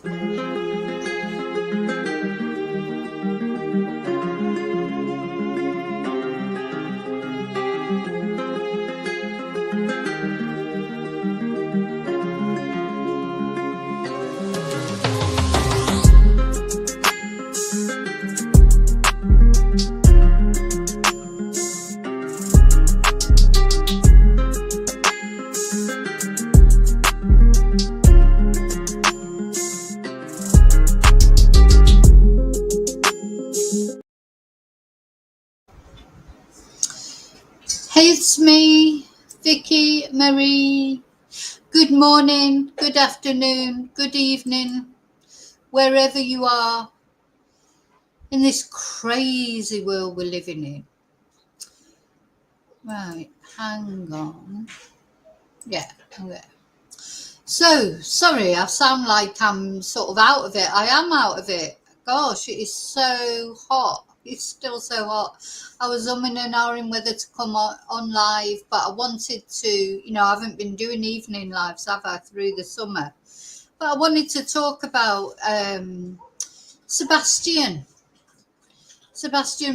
Hey, it's me, Vicky, Marie. Good morning, good afternoon, good evening, wherever you are in this crazy world we're living in. Right, hang on. Yeah, okay. So, sorry, I sound like I'm sort of out of it. I am out of it. Gosh, it is so hot. It's still so hot. I was umming and ahhing whether to come on live, but I wanted to, I haven't been doing evening lives, have I, through the summer. But I wanted to talk about Sebastian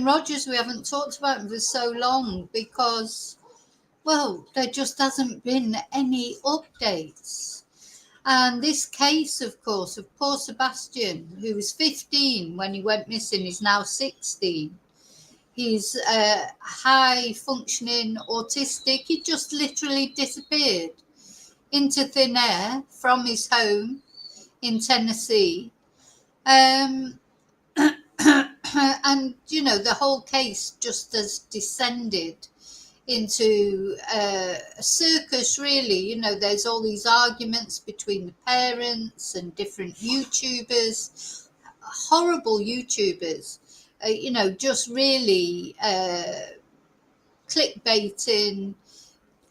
Rogers. We haven't talked about him for so long because, well, there just hasn't been any updates. And this case, of course, of poor Sebastian, who was 15 when he went missing, is now 16. He's high functioning autistic. He just literally disappeared into thin air from his home in Tennessee. And, the whole case just has descended into a circus, really. There's all these arguments between the parents and different YouTubers, horrible YouTubers, just really clickbaiting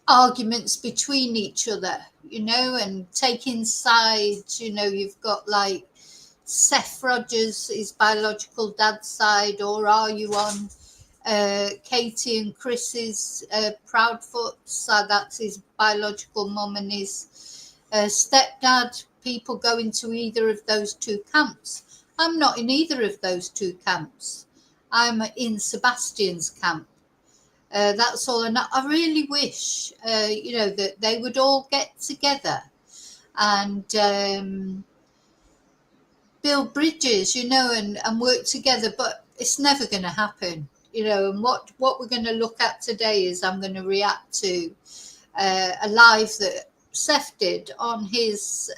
arguments between each other, and taking sides. You've got like Seth Rogers, his biological dad's side, or are you on Katie and Chris's Proudfoot, so that's his biological mum and his stepdad? People go into either of those two camps. I'm not in either of those two camps. I'm in Sebastian's camp. That's all. And I really wish, that they would all get together and build bridges, and work together. But it's never going to happen. And what we're going to look at today is I'm going to react to a live that Seth did on his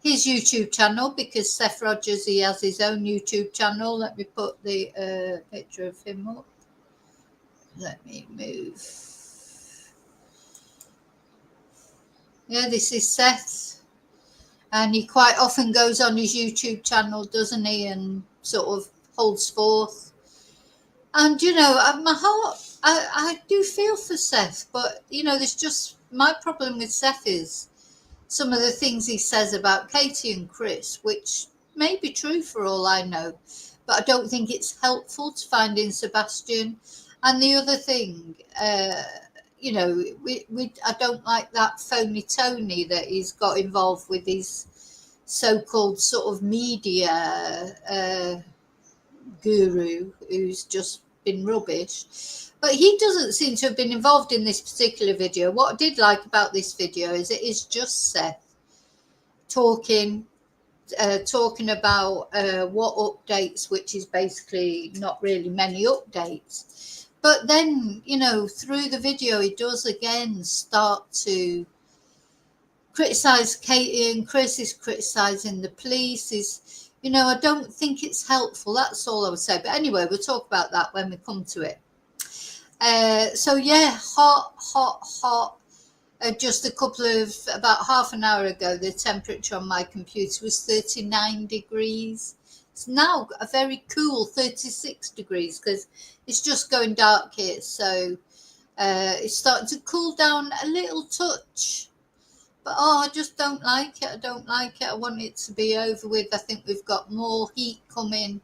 YouTube channel, because Seth Rogers, he has his own YouTube channel. Let me put the picture of him up. Let me move. Yeah, this is Seth. And he quite often goes on his YouTube channel, doesn't he, and sort of holds forth. And, my heart, I do feel for Seth, but, there's just, my problem with Seth is some of the things he says about Katie and Chris, which may be true for all I know, but I don't think it's helpful to finding Sebastian. And the other thing, I don't like that phony Tony that he's got involved with his so-called sort of media guru, who's just been rubbish. But he doesn't seem to have been involved in this particular video. What I did like about this video is it is just Seth talking about what updates, which is basically not really many updates. But then, through the video, he does again start to criticize Katie, and Chris is criticizing the police. I don't think it's helpful. That's all I would say. But anyway, we'll talk about that when we come to it. So yeah, hot. Just about half an hour ago, the temperature on my computer was 39 degrees. It's now a very cool 36 degrees because it's just going dark here. So it's starting to cool down a little touch. But I just don't like it. I want it to be over with. I think we've got more heat coming.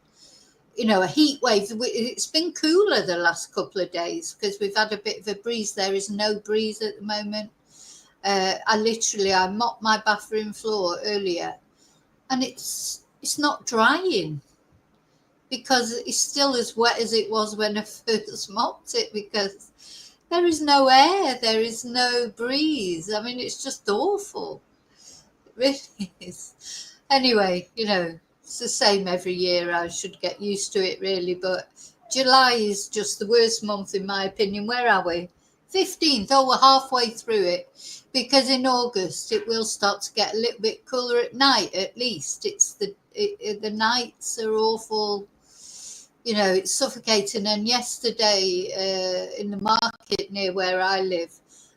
A heat wave. It's been cooler the last couple of days because we've had a bit of a breeze. There is no breeze at the moment. I mopped my bathroom floor earlier and it's not drying because it's still as wet as it was when I first mopped it, because there is no air, there is no breeze. I mean, it's just awful. It really is. Anyway, it's the same every year. I should get used to it, really. But July is just the worst month, in my opinion. Where are we? 15th. Oh, we're halfway through it. Because in August, it will start to get a little bit cooler at night, at least. The nights are awful. It's suffocating. And yesterday, in the market near where I live,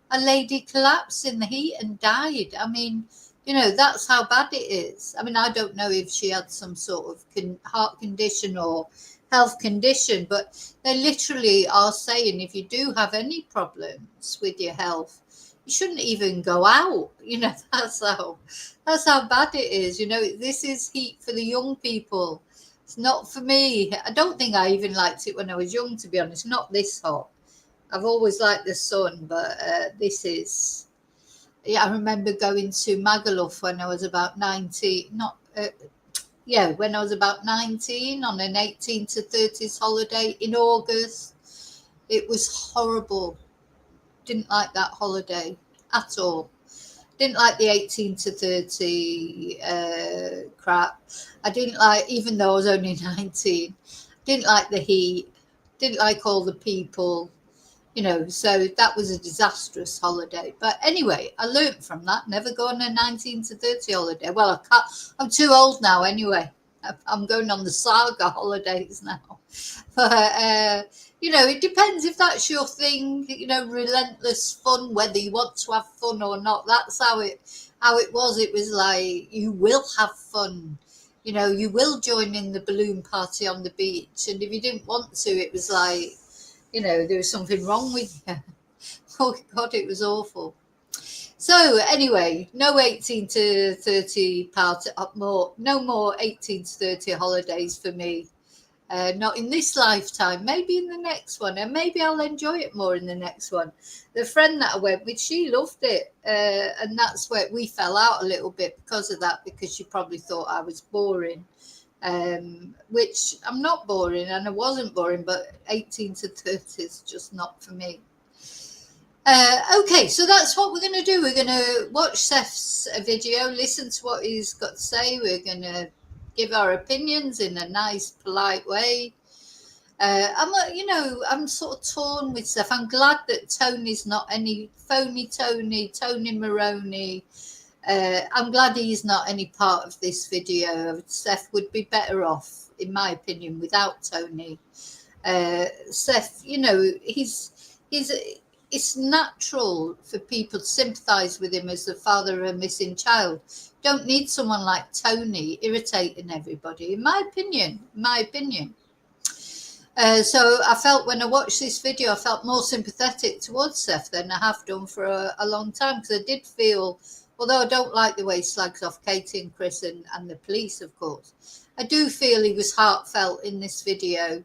a lady collapsed in the heat and died. I mean, that's how bad it is. I mean, I don't know if she had some sort of heart condition or health condition, but they literally are saying if you do have any problems with your health, you shouldn't even go out. That's how bad it is. This is heat for the young people. It's not for me. I don't think I even liked it when I was young, to be honest. Not this hot. I've always liked the sun, but this is. Yeah, I remember going to Magaluf when I was about 19. When I was about 19 on an 18 to 30s holiday in August. It was horrible. Didn't like that holiday at all. Didn't like the 18 to 30 crap. I didn't like, even though I was only 19, didn't like the heat, didn't like all the people, so that was a disastrous holiday. But anyway, I learned from that. Never go on a 19 to 30 holiday. Well, I can't, I'm too old now anyway. I'm going on the saga holidays now. But, it depends if that's your thing, relentless fun, whether you want to have fun or not. That's how it was. It was like, you will have fun. You will join in the balloon party on the beach. And if you didn't want to, it was like, there was something wrong with you. Oh, God, it was awful. So anyway, no 18 to 30 party, no more 18 to 30 holidays for me. Not in this lifetime, maybe in the next one, and maybe I'll enjoy it more in the next one. The friend that I went with, she loved it, and that's where we fell out a little bit because of that, because she probably thought I was boring, which I'm not boring, and I wasn't boring, but 18 to 30 is just not for me. Okay, so that's what we're going to do. We're going to watch Seth's video, listen to what he's got to say. We're going to give our opinions in a nice, polite way. I'm sort of torn with Seth. I'm glad that Tony's not any phony Tony Maroney. I'm glad he's not any part of this video. Seth would be better off, in my opinion, without Tony. Seth, it's natural for people to sympathise with him as the father of a missing child. Don't need someone like Tony irritating everybody, in my opinion. So I felt when I watched this video, I felt more sympathetic towards Seth than I have done for a long time, because I did feel, although I don't like the way he slags off Katie and Chris and the police, of course, I do feel he was heartfelt in this video.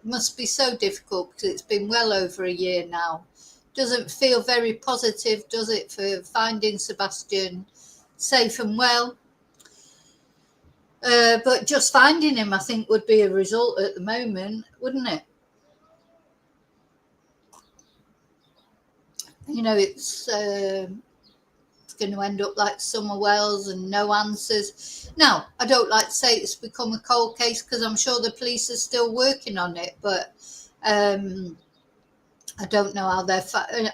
Must be so difficult because it's been well over a year now. Doesn't feel very positive, does it, for finding Sebastian safe and well? But just finding him, I think, would be a result at the moment, wouldn't it? It's going to end up like Summer Wells and no answers. Now, I don't like to say it's become a cold case, because I'm sure the police are still working on it, but I don't know how they're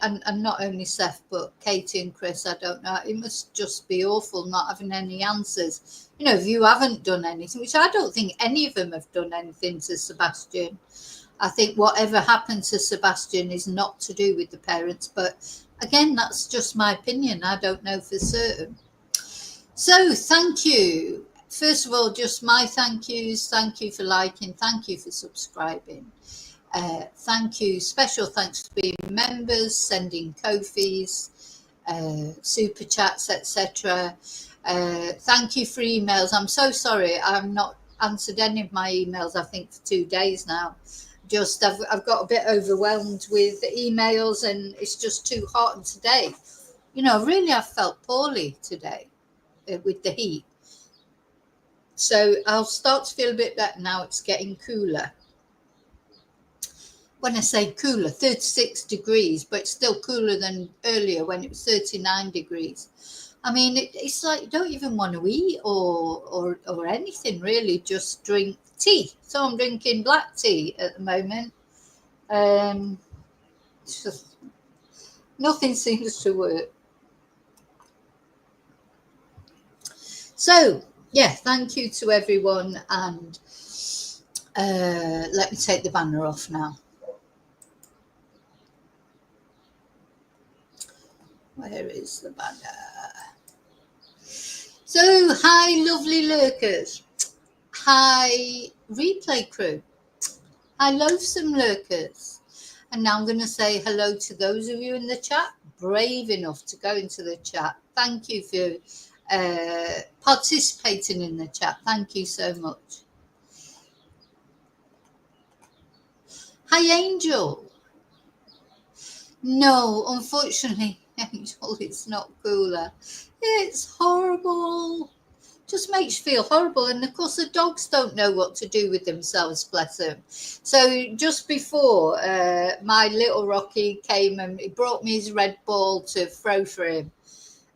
and not only Seth, but Katie and Chris, I don't know. It must just be awful not having any answers. If you haven't done anything, which I don't think any of them have done anything to Sebastian. I think whatever happened to Sebastian is not to do with the parents, but again, that's just my opinion. I don't know for certain. So thank you. First of all, just my thank yous. Thank you for liking. Thank you for subscribing. Thank you. Special thanks for being members, sending Ko-fis, super chats, etc. Thank you for emails. I'm so sorry I've not answered any of my emails, I think, for 2 days now. I've got a bit overwhelmed with the emails, and it's just too hot. And today, really, I've felt poorly today. with the heat. So I'll start to feel a bit better now. It's getting cooler. When I say cooler, 36 degrees, but it's still cooler than earlier when it was 39 degrees. I mean, it's like you don't even want to eat or anything really, just drink tea. So I'm drinking black tea at the moment. It's just, nothing seems to work. So, yeah, thank you to everyone. And let me take the banner off now. Where is the banner? So, hi, lovely lurkers. Hi, replay crew. Hi, loathsome lurkers. And now I'm going to say hello to those of you in the chat, brave enough to go into the chat. Thank you for participating in the chat. Thank you so much. Hi, Angel. No, unfortunately, Angel, it's not cooler. It's horrible. Just makes you feel horrible. And of course, the dogs don't know what to do with themselves, bless them. So just before, my little Rocky came and he brought me his red ball to throw for him.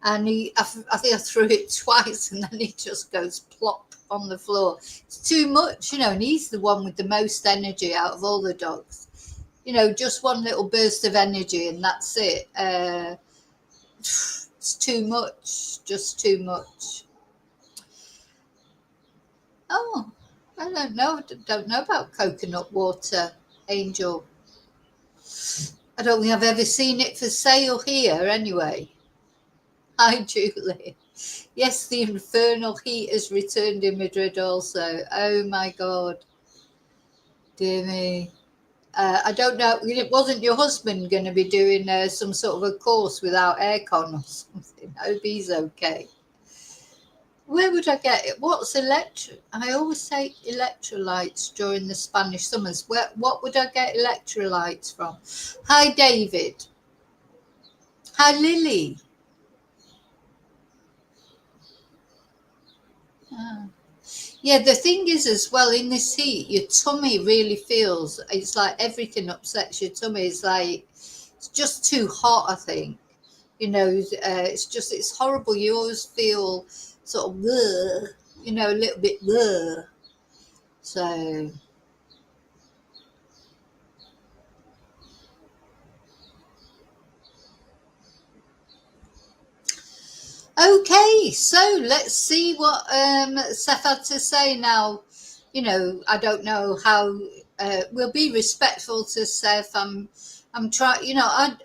And I think I threw it twice and then he just goes plop on the floor. It's too much, and he's the one with the most energy out of all the dogs. Just one little burst of energy and that's it. It's too much, just too much. Oh, I don't know. I don't know about coconut water, Angel. I don't think I've ever seen it for sale here anyway. Hi, Julie. Yes, the infernal heat has returned in Madrid also. Oh, my God. Dear me. I don't know. It wasn't your husband going to be doing some sort of a course without aircon or something? I hope he's okay. Where would I get it? What's I always say electrolytes during the Spanish summers. What would I get electrolytes from? Hi, David. Hi, Lily. Yeah, the thing is as well, in this heat, your tummy really feels, it's like everything upsets your tummy. It's just too hot, I think. It's horrible. You always feel sort of, a little bit, so. Okay, so let's see what Seth had to say now. I don't know how we'll be respectful to Seth. I'm trying.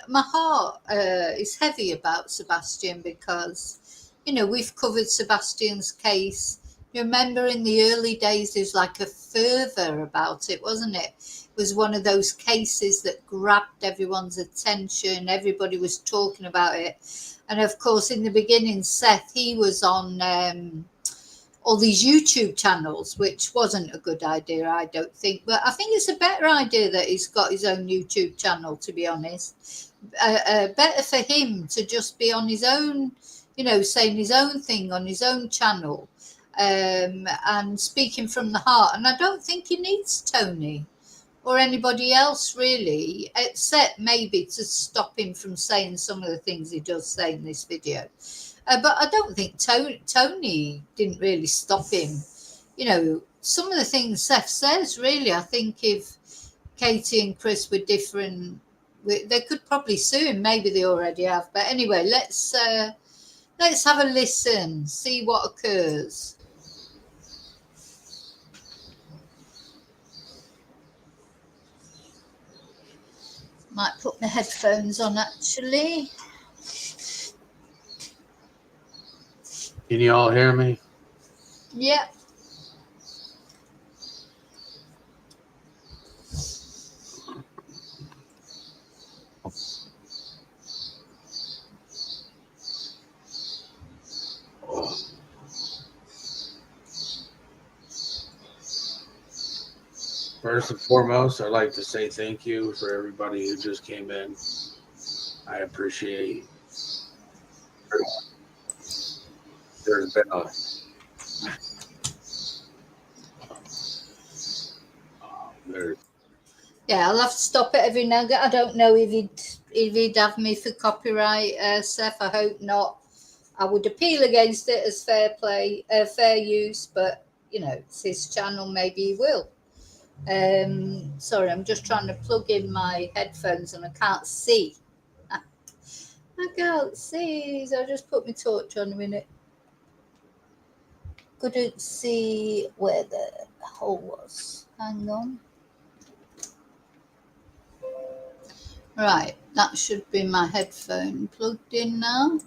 My heart is heavy about Sebastian because we've covered Sebastian's case. You remember in the early days, there's like a fervor about it, wasn't it? It was one of those cases that grabbed everyone's attention. Everybody was talking about it. And of course, in the beginning, Seth, he was on all these YouTube channels, which wasn't a good idea, I don't think. But I think it's a better idea that he's got his own YouTube channel, to be honest. Better for him to just be on his own, saying his own thing on his own channel and speaking from the heart. And I don't think he needs Tony or anybody else really, except maybe to stop him from saying some of the things he does say in this video. But I don't think Tony didn't really stop him. Some of the things Seth says, really, I think if Katie and Chris were different, they could probably sue him. Maybe they already have. But anyway, let's have a listen, see what occurs. Might put my headphones on, actually. Can you all hear me? Yeah. First and foremost, I'd like to say thank you for everybody who just came in. I appreciate there's been a there. Yeah, I'll have to stop it every now and again. I don't know if he'd have me for copyright, Seth. I hope not. I would appeal against it as fair play, fair use, but you know, it's his channel. Maybe he will. Sorry, I'm just trying to plug in my headphones and I can't see. I can't see, so I'll just put my torch on a minute. Couldn't see where the hole was. Hang on. Right, that should be my headphone plugged in now.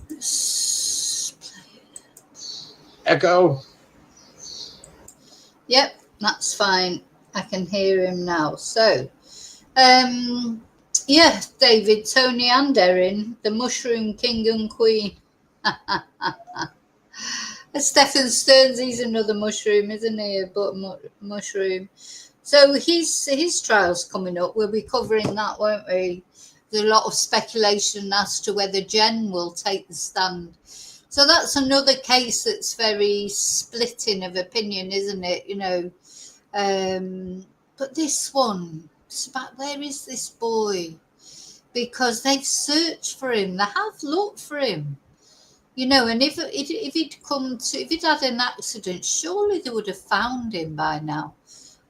Let's play it. Echo. Yep, that's fine. I can hear him now. So, yeah, David, Tony, and Erin, the Mushroom King and Queen. Stephen Stearns, he's another mushroom, isn't he? But mushroom. So his trial's coming up. We'll be covering that, won't we? There's a lot of speculation as to whether Jen will take the stand. So that's another case that's very splitting of opinion, isn't it? You know, but this one, it's about where is this boy? Because they've searched for him. They have looked for him. You know, and if he'd had an accident, surely they would have found him by now.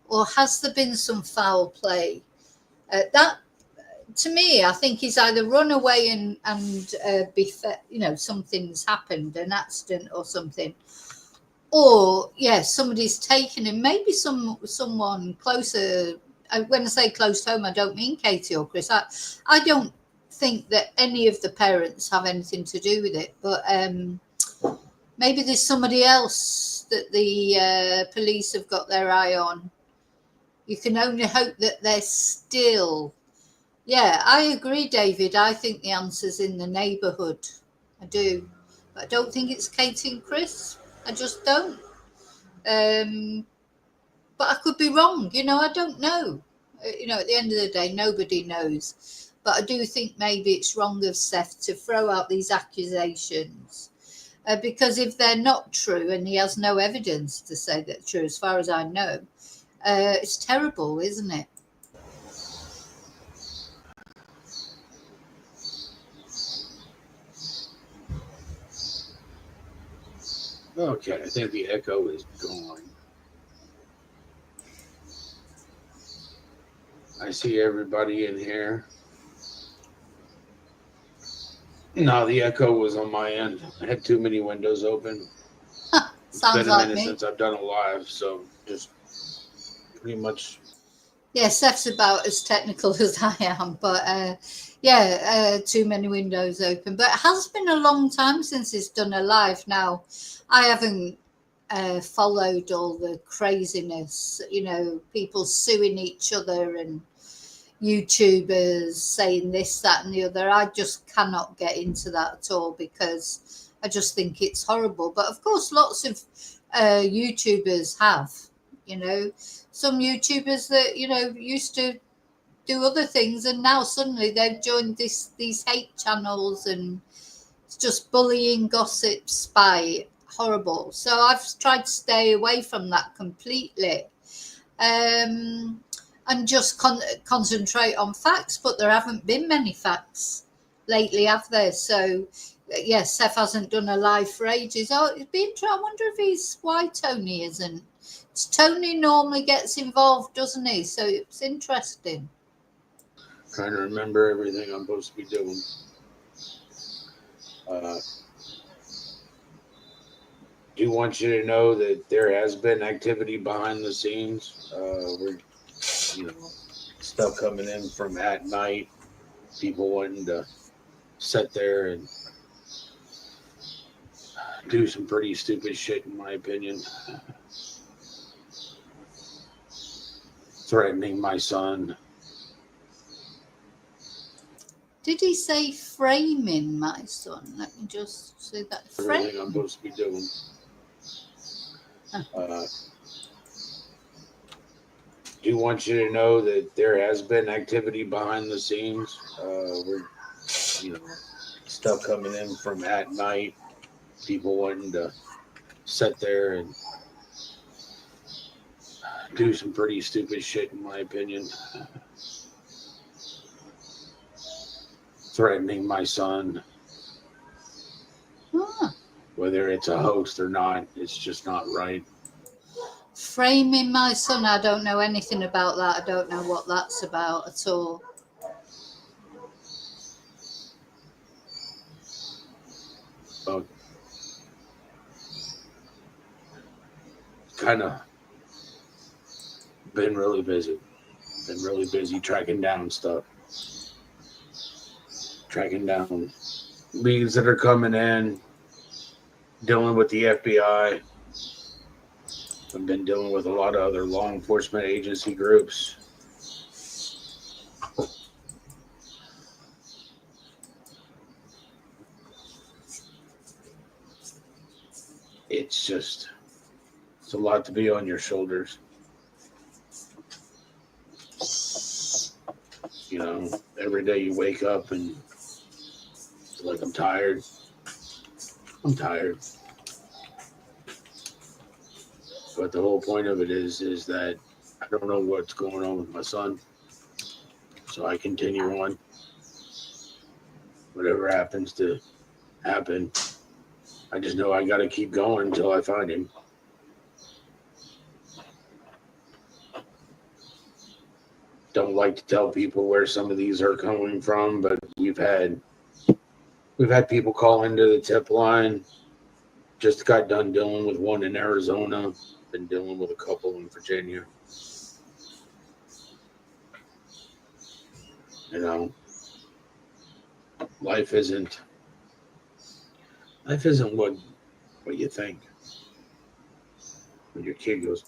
Or has there been some foul play? That, to me, I think he's either run away and you know, something's happened, an accident or something, or somebody's taken him. Maybe someone closer. When I say close to home, I don't mean Katie or Chris. I don't think that any of the parents have anything to do with it, but maybe there's somebody else that the police have got their eye on. You can only hope that they're still. Yeah, I agree, David. I think the answer's in the neighbourhood. I do. But I don't think it's Katie and Chris. I just don't. But I could be wrong. You know, I don't know. You know, at the end of the day, nobody knows. But I do think maybe it's wrong of Seth to throw out these accusations. Because if they're not true, and he has no evidence to say that true, as far as I know, it's terrible, isn't it? Okay, I think the echo is gone. I see everybody in here. No, the echo was on my end. I had too many windows open. It's been a minute since I've done a live, so just pretty much. Yeah, Seth's about as technical as I am, but too many windows open. But it has been a long time since he's done a live now. I haven't followed all the craziness, you know, people suing each other and YouTubers saying this, that, and the other. I just cannot get into that at all because I just think it's horrible. But of course, lots of YouTubers have, you know, some YouTubers that, you know, used to do other things and now suddenly they've joined these hate channels and it's just bullying, gossip, spite, horrible. So I've tried to stay away from that completely. And just concentrate on facts, but there haven't been many facts lately, have there? So, yes, Seth hasn't done a live for ages. Oh, it'd be interesting. I wonder if why Tony isn't. Tony normally gets involved, doesn't he? So it's interesting. Trying to remember everything I'm supposed to be doing. Do want you to know that there has been activity behind the scenes. We're, you know, stuff coming in from at night, people wanting to sit there and do some pretty stupid shit, in my opinion. Threatening my son. Did he say framing my son? Let me just say that. Everything I'm supposed to be doing. Do want you to know that there has been activity behind the scenes. We're, you know, stuff coming in from at night, people wanting to sit there and do some pretty stupid shit, in my opinion. Threatening my son, whether it's a host or not, it's just not right. Framing my son, I don't know anything about that. I don't know what that's about at all. But kind of been really busy. Been really busy tracking down stuff. Tracking down leads that are coming in, dealing with the FBI. I've been dealing with a lot of other law enforcement agency groups. It's a lot to be on your shoulders. You know, every day you wake up and it's like, I'm tired. I'm tired. But the whole point of it is that I don't know what's going on with my son. So I continue on. Whatever happens to happen. I just know I got to keep going until I find him. Don't like to tell people where some of these are coming from, but we've had people call into the tip line. Just got done dealing with one in Arizona. Been dealing with a couple in Virginia. You know, life isn't what you think when your kid goes.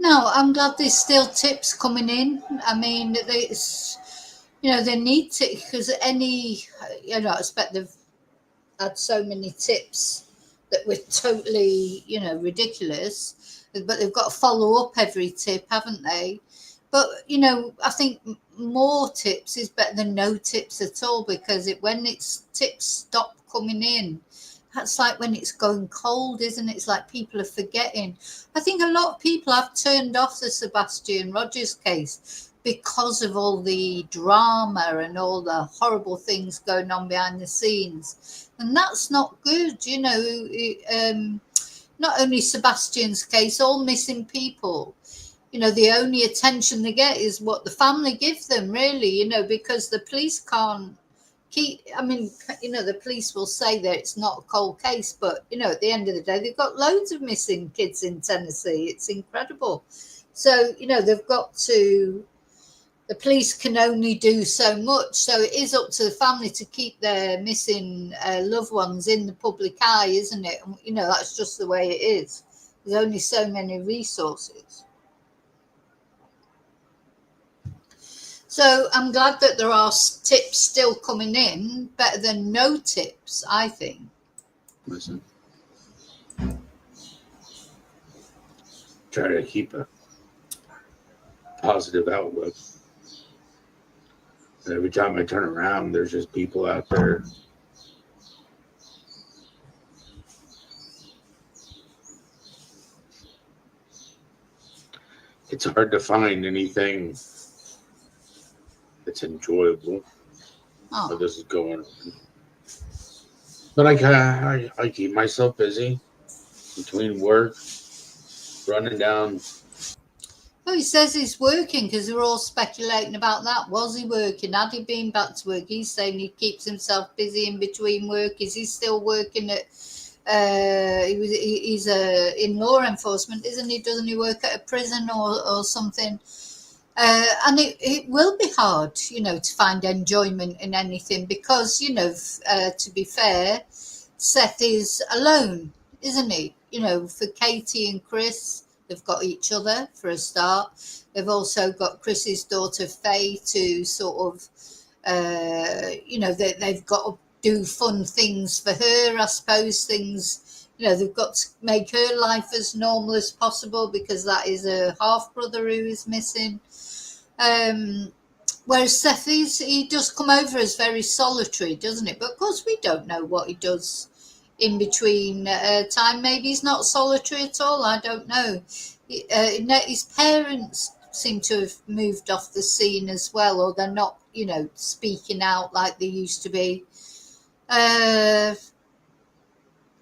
No, I'm glad there's still tips coming in. I mean, it's, they need to, because I expect they've had so many tips that were totally, ridiculous, but they've got to follow up every tip, haven't they? But, I think more tips is better than no tips at all, because when tips stop coming in, that's like when it's going cold, isn't it? It's like people are forgetting. I think a lot of people have turned off the Sebastian Rogers case because of all the drama and all the horrible things going on behind the scenes. And that's not good, not only Sebastian's case, all missing people. The only attention they get is what the family give them, really, because the police can't the police will say that it's not a cold case, but, at the end of the day, they've got loads of missing kids in Tennessee. It's incredible. So, the police can only do so much. So it is up to the family to keep their missing loved ones in the public eye, isn't it? And, that's just the way it is. There's only so many resources. So I'm glad that there are tips still coming in, better than no tips, I think. Listen, try to keep a positive outlook. And every time I turn around, there's just people out there. It's hard to find anything that's enjoyable. Oh. This is going on. But I keep myself busy between work, running down. Oh, he says he's working, because they're all speculating about that. Was he working? Had he been back to work? He's saying he keeps himself busy in between work. Is he still working at he's in law enforcement, isn't he? Doesn't he work at a prison or something? And it will be hard, to find enjoyment in anything, because, to be fair, Seth is alone, isn't he? For Katie and Chris, they've got each other for a start. They've also got Chris's daughter Faye to sort of, they've got to do fun things for her, I suppose, things, they've got to make her life as normal as possible, because that is a half brother who is missing. Whereas Seth, he does come over as very solitary, doesn't it? But of course, we don't know what he does in between time. Maybe he's not solitary at all. I don't know. His parents seem to have moved off the scene as well, or they're not, speaking out like they used to be.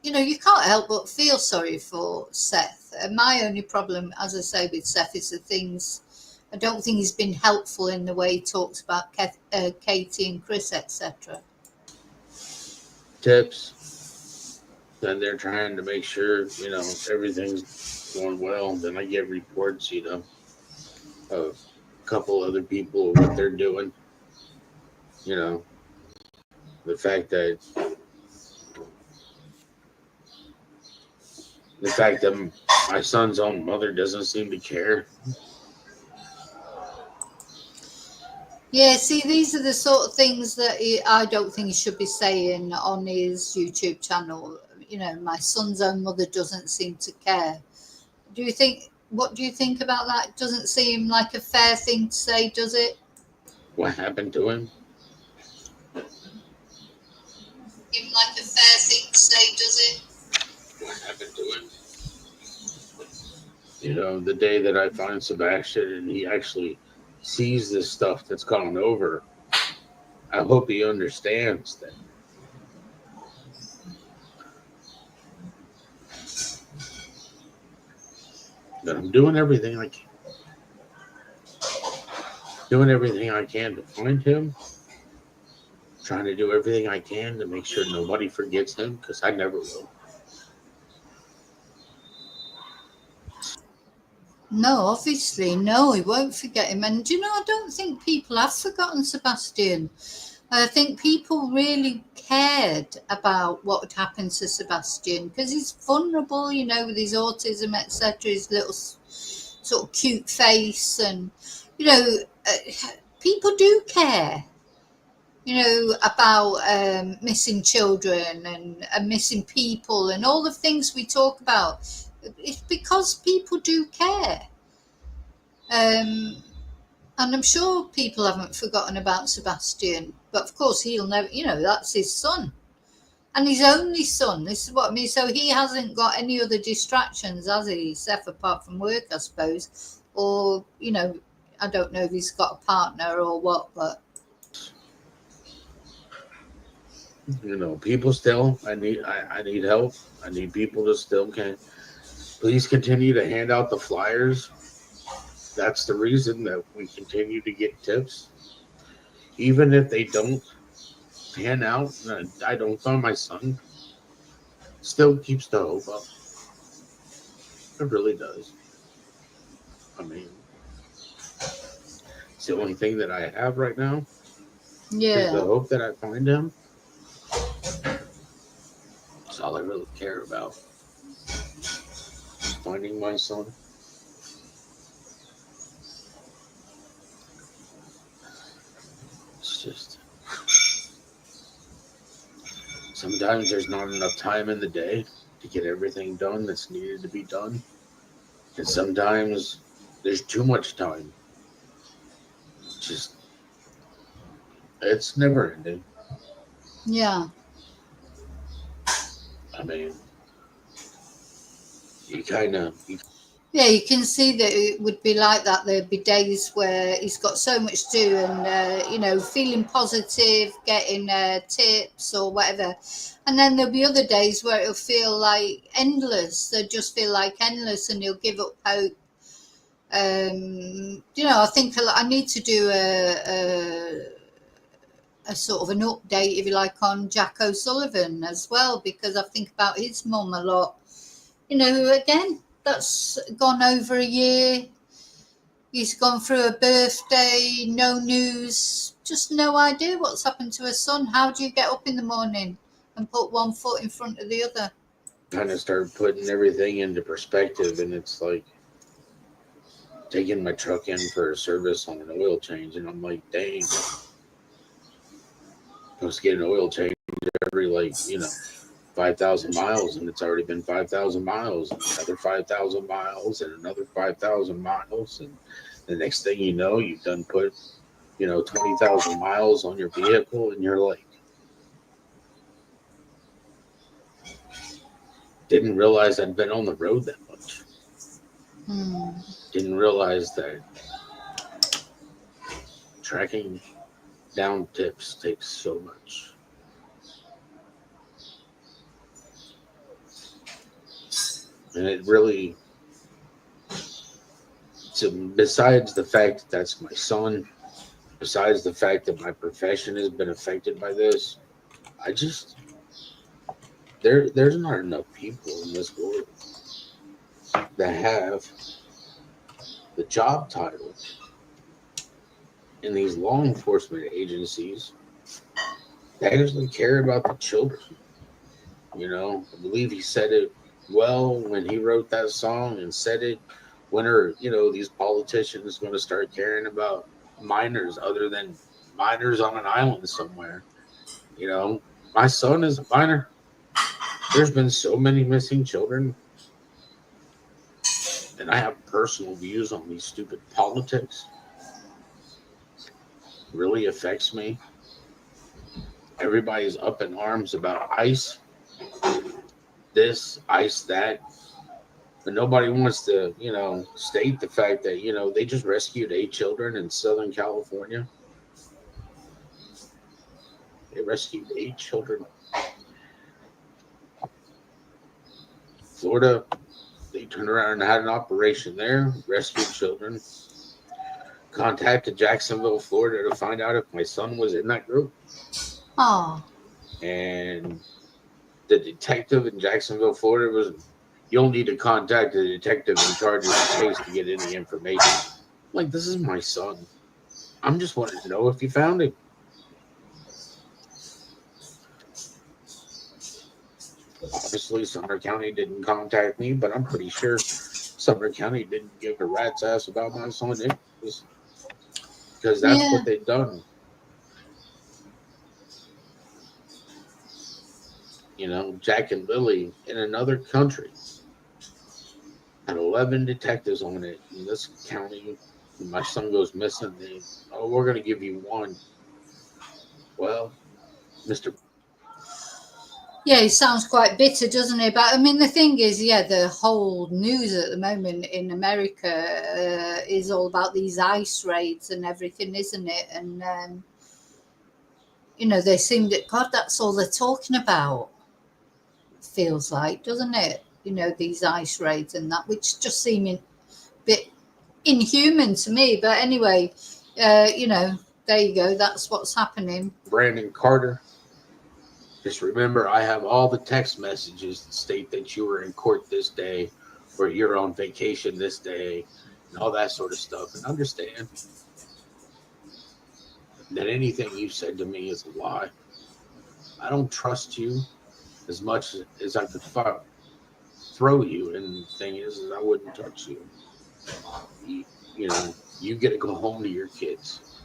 You can't help but feel sorry for Seth. My only problem, as I say, with Seth is the things. I don't think he's been helpful in the way he talks about Katie and Chris, etc. Tips. Then they're trying to make sure, everything's going well. Then I get reports, of a couple other people, what they're doing. The fact that my son's own mother doesn't seem to care. Yeah, see, these are the sort of things that I don't think he should be saying on his YouTube channel. My son's own mother doesn't seem to care. What do you think about that? Doesn't seem like a fair thing to say, does it? What happened to him? Seem like a fair thing to say, does it? What happened to him? The day that I find Sebastian and he actually sees this stuff that's gone over, I hope he understands that I'm doing everything I can. Doing everything I can to find him. Trying to do everything I can to make sure nobody forgets him, because I never will. No, obviously, no, he won't forget him. And I don't think people have forgotten Sebastian. I think people really cared about what would happen to Sebastian because he's vulnerable, with his autism, etc., his little sort of cute face. And, people do care, about missing children and missing people and all the things we talk about. It's because people do care. And I'm sure people haven't forgotten about Sebastian, but of course he'll never, that's his son and his only son. This is what I mean. So he hasn't got any other distractions, has he, Seth, apart from work, I suppose? Or, I don't know if he's got a partner or what, but. People still, I need help. I need people to still please continue to hand out the flyers. That's the reason that we continue to get tips. Even if they don't pan out, I don't find my son, still keeps the hope up. It really does. I mean, it's the only thing that I have right now. Yeah. Is the hope that I find him. That's all I really care about. Finding my son. It's just sometimes there's not enough time in the day to get everything done that's needed to be done. And sometimes there's too much time. It's never ending. Yeah. I mean, you kind of. Yeah, you can see that it would be like that. There'd be days where he's got so much to do and, feeling positive, getting tips or whatever. And then there'll be other days where it'll feel like endless. They'll just feel like endless and he'll give up hope. I think I need to do a sort of an update, if you like, on Jack O'Sullivan as well, because I think about his mum a lot. Again, that's gone over a year. He's gone through a birthday, no news, just no idea what's happened to her son. How do you get up in the morning and put one foot in front of the other? Kind of start putting everything into perspective, and it's like taking my truck in for a service on an oil change, and I'm like, dang, I'm supposed to get an oil change every 5,000 miles, and it's already been 5,000 miles, and another 5,000 miles, and another 5,000 miles, and the next thing you know, you've done put 20,000 miles on your vehicle, and you're like, didn't realize I'd been on the road that much. Didn't realize that tracking down tips takes so much. And it really, so besides the fact that that's my son, besides the fact that my profession has been affected by this, I just, there's not enough people in this world that have the job title in these law enforcement agencies that actually care about the children. I believe he said it well when he wrote that song, and said it when these politicians going to start caring about minors other than minors on an island somewhere. My son is a minor. There's been so many missing children, and I have personal views on these stupid politics. It really affects me. Everybody's up in arms about ICE, this, ICE, that. But nobody wants to, state the fact that, they just rescued 8 children in Southern California. They rescued 8 children. Florida, they turned around and had an operation there, rescued children. Contacted Jacksonville, Florida to find out if my son was in that group. Oh. And the detective in Jacksonville, Florida you'll need to contact the detective in charge of the case to get any information. Like, this is my son. I'm just wanting to know if you found him. Obviously, Sumner County didn't contact me, but I'm pretty sure Sumner County didn't give a rat's ass about my son because that's what they've done. Jack and Lily in another country had 11 detectives on it. In this county, when my son goes missing, we're going to give you 1. Well, Mr. Yeah, he sounds quite bitter, doesn't he? But I mean, the thing is, the whole news at the moment in America is all about these ICE raids and everything, isn't it? And they seem that, God, that's all they're talking about. Feels like, doesn't it? These ICE raids and that, which just seem a bit inhuman to me. But anyway, there you go. That's what's happening. Brandon Carter. Just remember, I have all the text messages that state that you were in court this day, or you're on vacation this day, and all that sort of stuff. And understand that anything you said to me is a lie. I don't trust you as much as I could throw you. And the thing is I wouldn't touch you. You get to go home to your kids.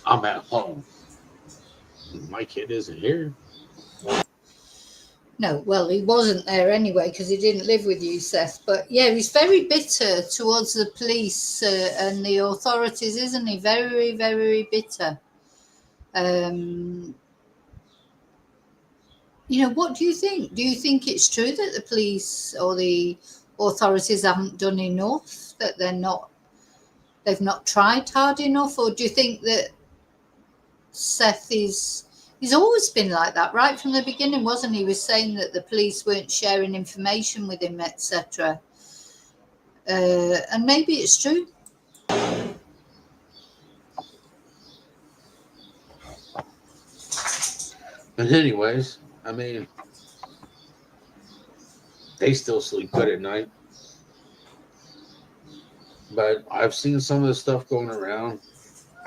I'm at home. My kid isn't here. No, well, he wasn't there anyway because he didn't live with you, Seth. But yeah, he's very bitter towards the police and the authorities, isn't he? Very, very bitter. What do you think? Do you think it's true that the police or the authorities haven't done enough, that they've not tried hard enough? Or do you think that Seth he's always been like that right from the beginning, wasn't he? He was saying that the police weren't sharing information with him, etc. And maybe it's true. But anyways, I mean, they still sleep good at night. But I've seen some of the stuff going around.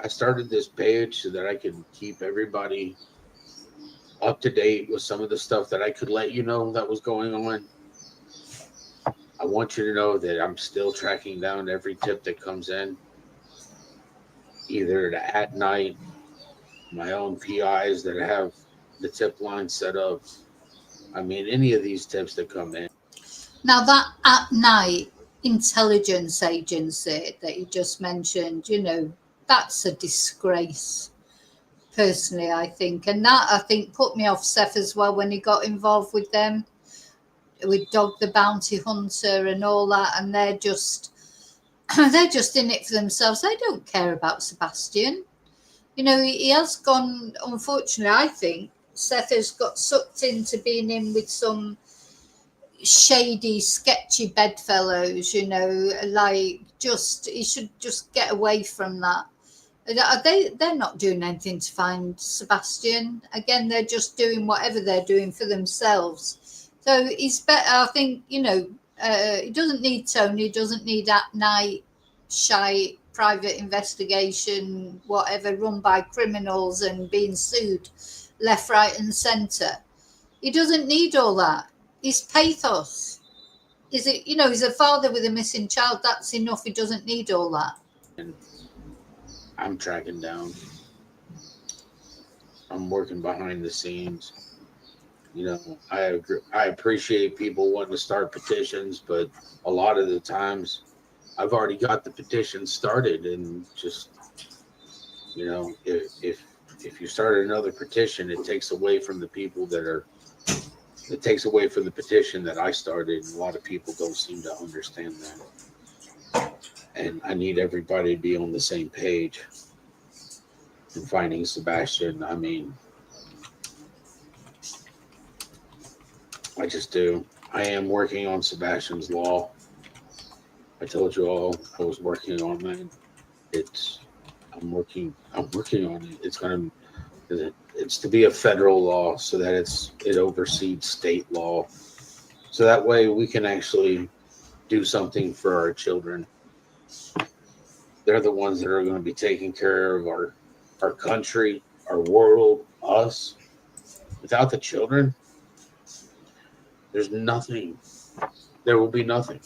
I started this page so that I could keep everybody up to date with some of the stuff that I could let you know that was going on. I want you to know that I'm still tracking down every tip that comes in, either at night, my own PIs that have the tip line set up. I mean, any of these tips that come in. Now that at night, intelligence agency that you just mentioned, that's a disgrace, personally, I think. And that, I think, put me off Seth as well when he got involved with them, with Dog the Bounty Hunter and all that. And they're just in it for themselves. They don't care about Sebastian. He has gone, unfortunately, I think, Seth has got sucked into being in with some shady, sketchy bedfellows, like he should just get away from that. They're not doing anything to find Sebastian. Again, they're just doing whatever they're doing for themselves. So he's better, I think, he doesn't need Tony, he doesn't need that night shy private investigation, whatever, run by criminals and being sued left, right, and centre. He doesn't need all that. He's pathos. He's a father with a missing child. That's enough. He doesn't need all that. And I'm tracking down. I'm working behind the scenes. I appreciate people wanting to start petitions, but a lot of the times I've already got the petition started, and just, if you start another petition, it takes away from the people it takes away from the petition that I started. And a lot of people don't seem to understand that. And I need everybody to be on the same page. And finding Sebastian, I mean, I just do. I am working on Sebastian's law. I told you all I was working on that. I'm working on it. It's to be a federal law, so that it oversees state law. So that way we can actually do something for our children. They're the ones that are going to be taking care of our country, our world, us. Without the children, there's nothing. There will be nothing.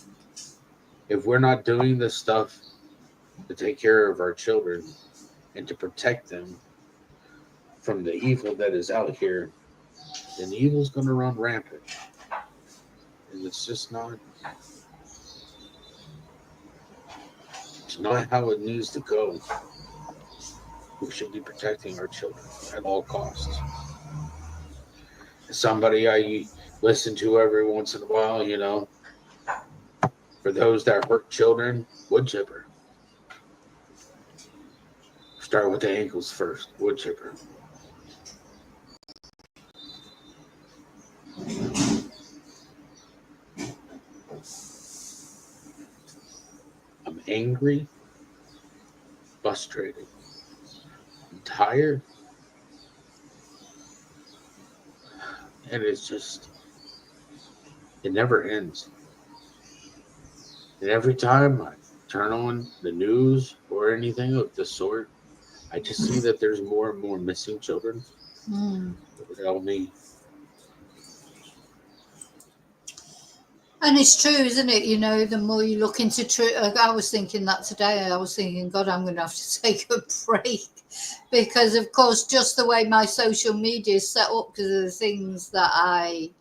If we're not doing this stuff to take care of our children and to protect them from the evil that is out here, then the evil's going to run rampant. And it's not how it needs to go. We should be protecting our children at all costs. Somebody I listen to every once in a while, for those that hurt children, wood chipper. Start with the ankles first, wood chipper. I'm angry, frustrated, I'm tired, and it never ends. And every time I turn on the news or anything of the sort, I just see that there's more and more missing children. That would help me. And it's true, isn't it? The more you look into truth, I was thinking that today. I was thinking, God, I'm going to have to take a break because, of course, just the way my social media is set up because of the things that I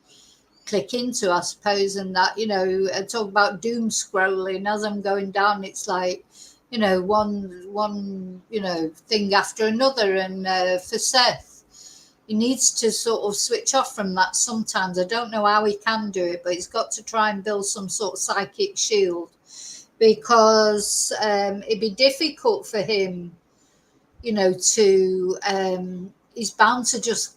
click into, I suppose, and that, I talk about doom scrolling as I'm going down. It's like, one thing after another. And for Seth, he needs to sort of switch off from that sometimes. I don't know how he can do it, but he's got to try and build some sort of psychic shield because it'd be difficult for him, he's bound to just,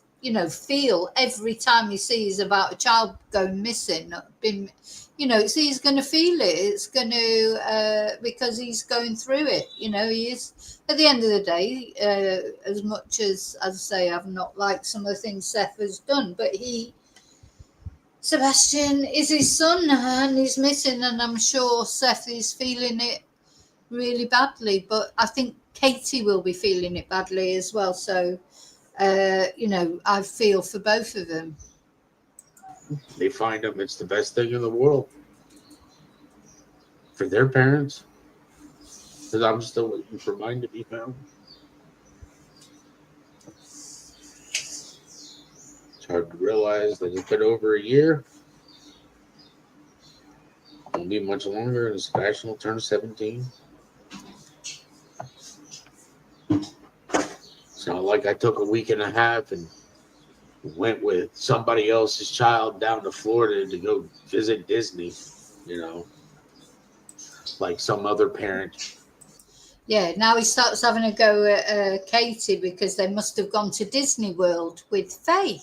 feel every time he sees about a child going missing, he's going to feel it. It's going to, because he's going through it, he is, at the end of the day, as much as I say, I've not liked some of the things Seth has done, but Sebastian is his son and he's missing, and I'm sure Seth is feeling it really badly, but I think Katie will be feeling it badly as well. So, I feel for both of them. They find them. It's the best thing in the world for their parents. Because I'm still waiting for mine to be found. It's hard to realize that it's been over a year. won't be much longer, and Sebastian will turn 17. It's not like I took a week and a half and went with somebody else's child down to Florida to go visit Disney, you know, like some other parent. Yeah, now he starts having a go at Katie because they must have gone to Disney World with Faye.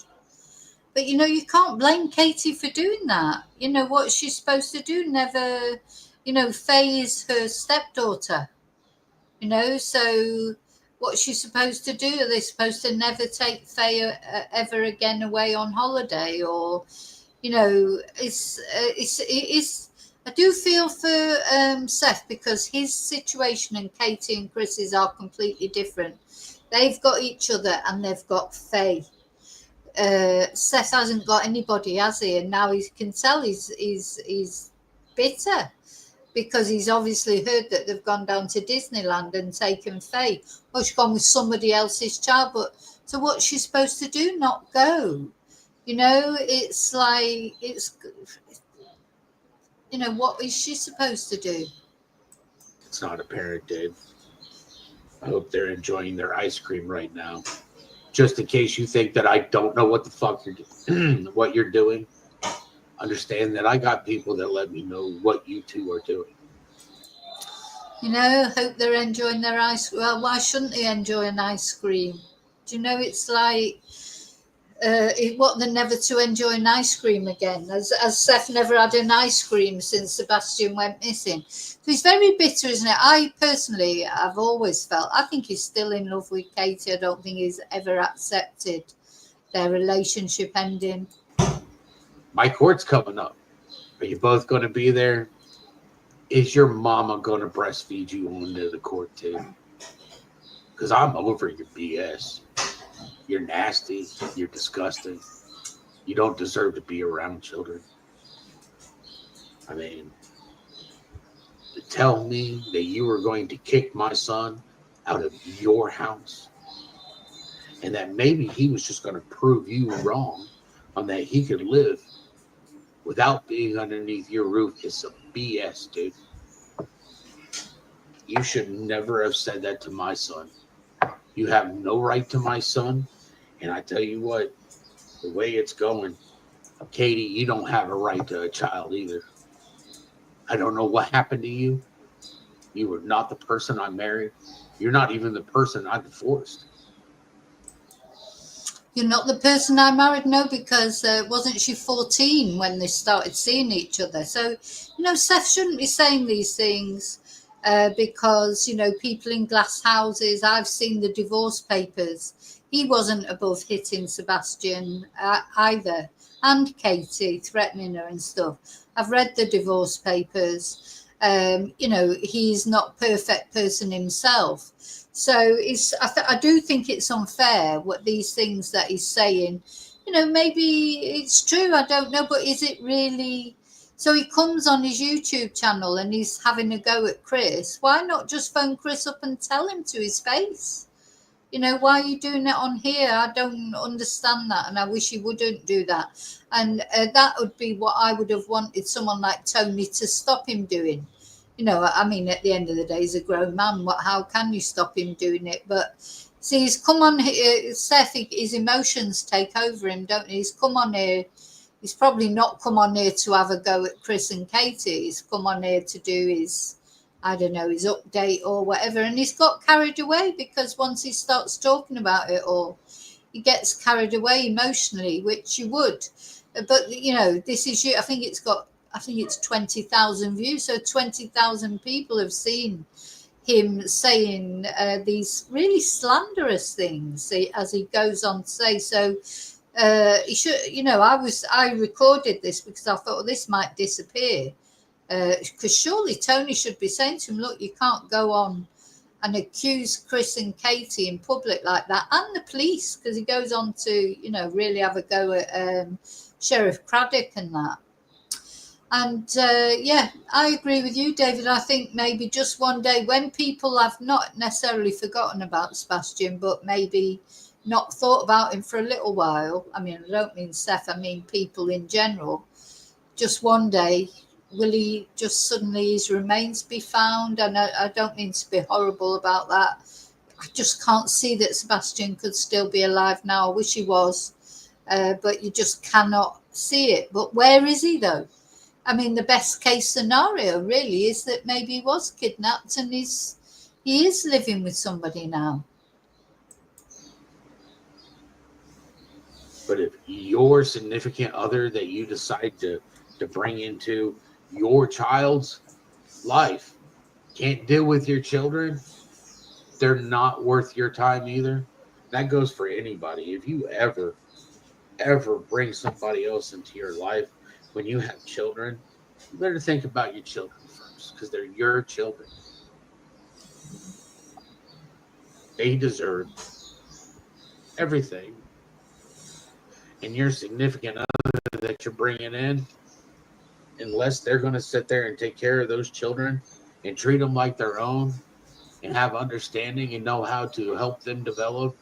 But, you know, you can't blame Katie for doing that. You know, what's she supposed to do? Never, you know, Faye is her stepdaughter, you know, so what's she supposed to do? Are they supposed to never take Faye ever again away on holiday? Or, you know, it is. I do feel for Seth because his situation and Katie and Chris's are completely different. They've got each other and they've got Faye. Seth hasn't got anybody, has he? And now he can tell he's bitter because he's obviously heard that they've gone down to Disneyland and taken Faye. Oh, she's gone with somebody else's child, but so what's she supposed to do? Not go? You know, it's like you know, what is she supposed to do? It's not apparent, Dave. I hope they're enjoying their ice cream right now. Just in case you think that I don't know what the fuck what you're doing, understand that I got people that let me know what you two are doing. You know, hope they're enjoying their ice. Well, why shouldn't they enjoy an ice cream? Do you know, it's like what they're never to enjoy an ice cream again, as Seth never had an ice cream since Sebastian went missing. So he's very bitter, isn't it? I personally, I've always felt, I think he's still in love with Katie. I don't think he's ever accepted their relationship ending. My court's coming up. Are you both going to be there? Is your mama going to breastfeed you on to the court too? Because I'm over your BS. You're nasty. You're disgusting. You don't deserve to be around children. I mean, to tell me that you were going to kick my son out of your house and that maybe he was just going to prove you wrong on that he could live without being underneath your roof is some BS, dude. You should never have said that to my son. You have no right to my son. And I tell you what, the way it's going, Katie, you don't have a right to a child either. I don't know what happened to you. You were not the person I married. You're not even the person I divorced. You're not the person I married? No, because wasn't she 14 when they started seeing each other? So, you know, Seth shouldn't be saying these things because, you know, people in glass houses, I've seen the divorce papers. He wasn't above hitting Sebastian either, and Katie, threatening her and stuff. I've read the divorce papers. You know, he's not a perfect person himself. So I do think it's unfair what these things that he's saying. You know, maybe it's true, I don't know, but is it really? So he comes on his YouTube channel and he's having a go at Chris. Why not just phone Chris up and tell him to his face? You know, why are you doing it on here? I don't understand that, and I wish he wouldn't do that. And that would be what I would have wanted someone like Tony to stop him doing. You know, I mean, at the end of the day, he's a grown man. How can you stop him doing it? But see, he's come on here, Seth, his emotions take over him, don't he? He's come on here. He's probably not come on here to have a go at Chris and Katie. He's come on here to do his, I don't know, his update or whatever. And he's got carried away because once he starts talking about it all, he gets carried away emotionally, which you would. But, you know, this is you. I think it's 20,000 views. So 20,000 people have seen him saying these really slanderous things as he goes on to say. So he should, you know, I recorded this because I thought, well, this might disappear. Because surely Tony should be saying to him, look, you can't go on and accuse Chris and Katie in public like that, and the police, because he goes on to, you know, really have a go at Sheriff Craddock and that. And yeah, I agree with you, David. I think maybe just one day when people have not necessarily forgotten about Sebastian, but maybe not thought about him for a little while. I mean, I don't mean Seth, I mean people in general. Just one day, will he just suddenly his remains be found? And I don't mean to be horrible about that. I just can't see that Sebastian could still be alive now. I wish he was, but you just cannot see it. But where is he though? I mean, the best case scenario really is that maybe he was kidnapped and he is living with somebody now. But if your significant other that you decide to bring into your child's life can't deal with your children, they're not worth your time either. That goes for anybody. If you ever bring somebody else into your life when you have children, you better think about your children first because they're your children. They deserve everything. And your significant other that you're bringing in, unless they're going to sit there and take care of those children and treat them like their own and have understanding and know how to help them develop,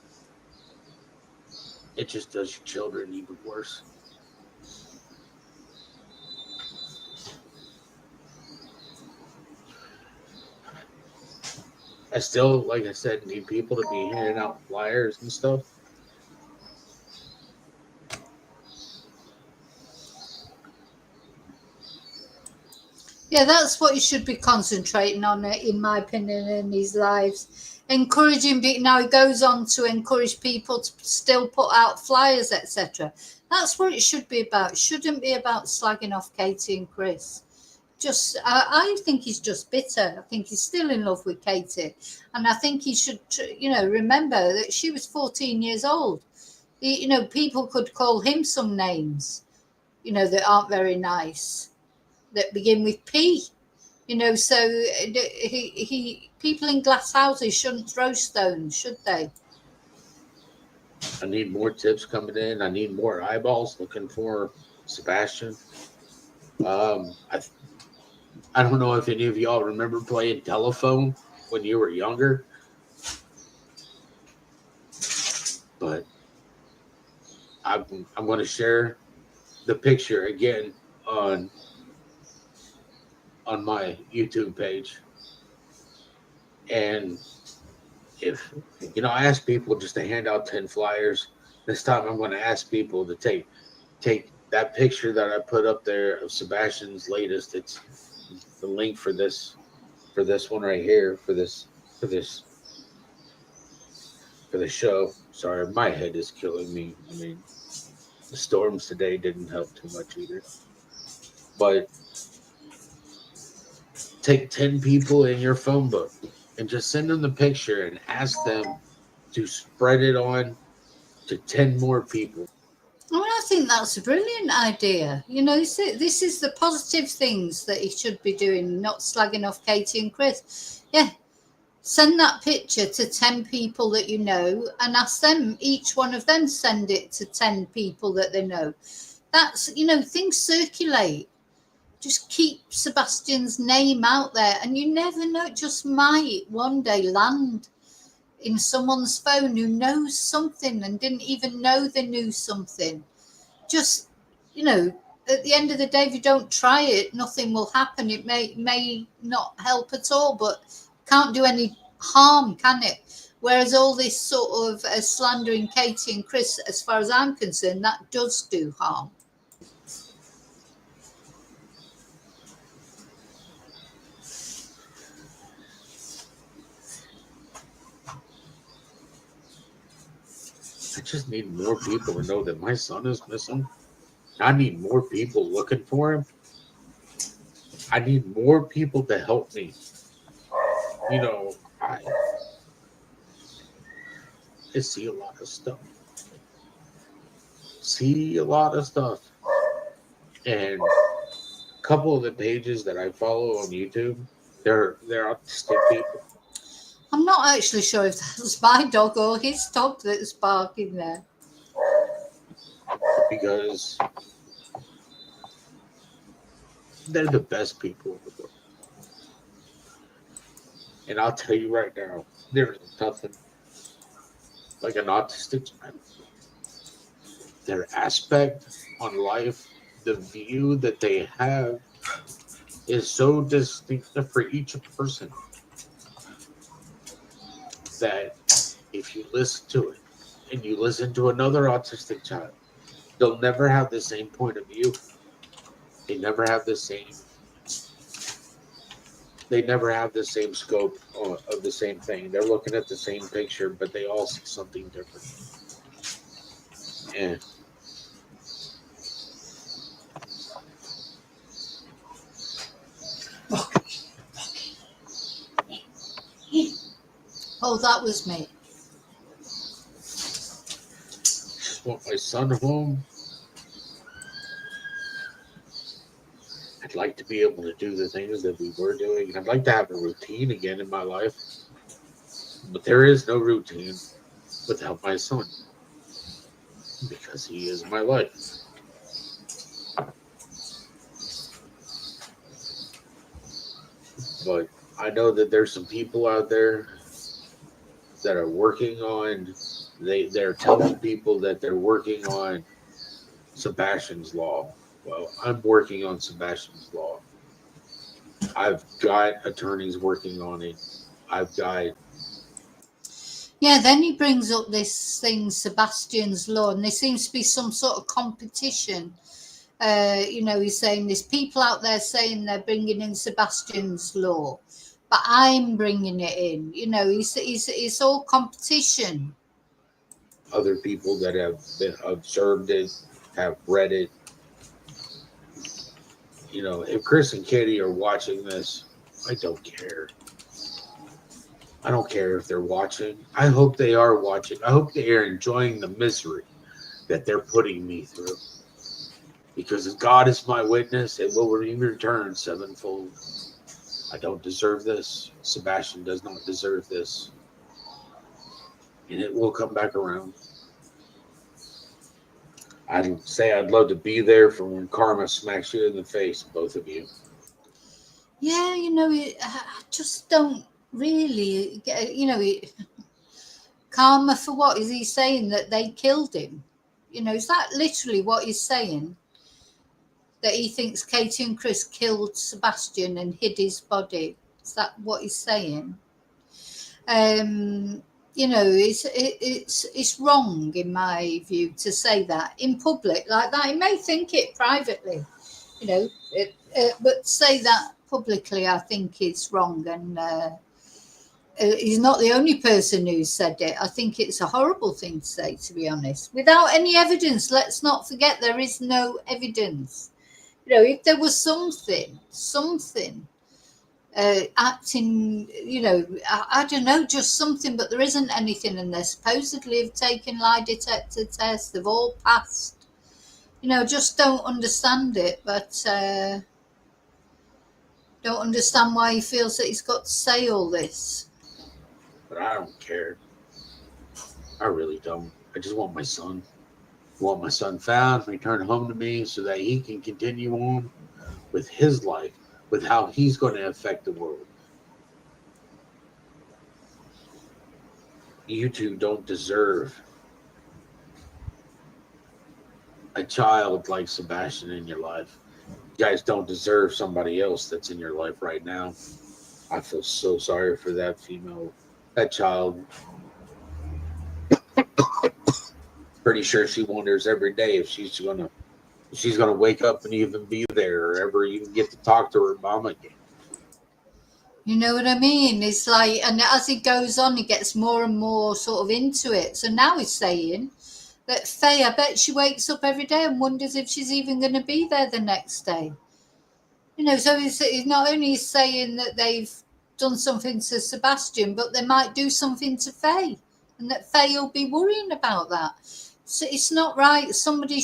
it just does your children even worse. I still, like I said, need people to be handing out flyers and stuff. Yeah, that's what you should be concentrating on, in my opinion, in these lives. Encouraging people. Now he goes on to encourage people to still put out flyers, etc. That's what it should be about. It shouldn't be about slagging off Katie and Chris. I think he's just bitter. I think he's still in love with Katie, and I think he should, remember that she was 14 years old. People could call him some names, that aren't very nice, that begin with P. So people in glass houses shouldn't throw stones, should they? I need more tips coming in. I need more eyeballs looking for Sebastian. I I don't know if any of y'all remember playing telephone when you were younger, but I'm going to share the picture again on my YouTube page. And if I ask people just to hand out 10 flyers, this time I'm going to ask people to take that picture that I put up there of Sebastian's latest. It's the link for this one right here for this show. Sorry, my head is killing me. I mean, the storms today didn't help too much either. But take 10 people in your phone book and just send them the picture and ask them to spread it on to 10 more people. I think that's a brilliant idea. This is the positive things that he should be doing, not slagging off Katie and Chris. Yeah, send that picture to 10 people that you know and ask them, each one of them, send it to 10 people that they know. That's, things circulate. Just keep Sebastian's name out there, and you never know, it just might one day land in someone's phone who knows something and didn't even know they knew something. Just, at the end of the day, if you don't try it, nothing will happen. It may not help at all, but can't do any harm, can it? Whereas all this sort of slandering Katie and Chris, as far as I'm concerned, that does do harm. I just need more people to know that my son is missing. I need more people looking for him. I need more people to help me. I see a lot of stuff. And a couple of the pages that I follow on YouTube, they're autistic people. I'm not actually sure if that's my dog or his dog that's barking there. Because they're the best people in the world. And I'll tell you right now, there's nothing like an autistic child. Their aspect on life, the view that they have is so distinctive for each person that if you listen to it and you listen to another autistic child, they'll never have the same point of view. They never have the same. They never have the same scope of the same thing. They're looking at the same picture, but they all see something different. And Oh, that was me. just want my son home. I'd like to be able to do the things that we were doing. I'd like to have a routine again in my life. But there is no routine without my son because he is my life. But I know that there's some people out there that are working on, they're telling people that they're working on Sebastian's law. Well, I'm working on Sebastian's law. I've got attorneys working on it. I've got. Yeah, then he brings up this thing, Sebastian's law, and there seems to be some sort of competition. He's saying there's people out there saying they're bringing in Sebastian's law, but I'm bringing it in. It's all competition. Other people that have been observed it, have read it. If Chris and Katie are watching this, I don't care. I don't care if they're watching. I hope they are watching. I hope they are enjoying the misery that they're putting me through. Because God is my witness, it will return sevenfold. I don't deserve this. Sebastian does not deserve this. And it will come back around. I'd say I'd love to be there for when karma smacks you in the face, both of you. Yeah, I just don't really get, karma for what? Is he saying that they killed him? Is that literally what he's saying? That he thinks Katie and Chris killed Sebastian and hid his body? Is that what he's saying? It's wrong in my view to say that in public like that. He may think it privately, but say that publicly, I think it's wrong. And he's not the only person who said it. I think it's a horrible thing to say, to be honest, without any evidence. Let's not forget there is no evidence. If there was something acting, I don't know, just something, but there isn't anything, and they supposedly have taken lie detector tests. They've all passed. Just don't understand it, but don't understand why he feels that he's got to say all this. But I don't care. I really don't. I just want my son. I want my son found, returned home to me so that he can continue on with his life, with how he's going to affect the world. You two don't deserve a child like Sebastian in your life. You guys don't deserve somebody else that's in your life right now. I feel so sorry for that female, that child. Pretty sure she wonders every day if she's gonna wake up and even be there, or ever even get to talk to her mom again. You know what I mean? It's like, and as he goes on, he gets more and more sort of into it. So now he's saying that Faye, I bet she wakes up every day and wonders if she's even going to be there the next day. So he's not only saying that they've done something to Sebastian, but they might do something to Faye, and that Faye will be worrying about that. So it's not right. Somebody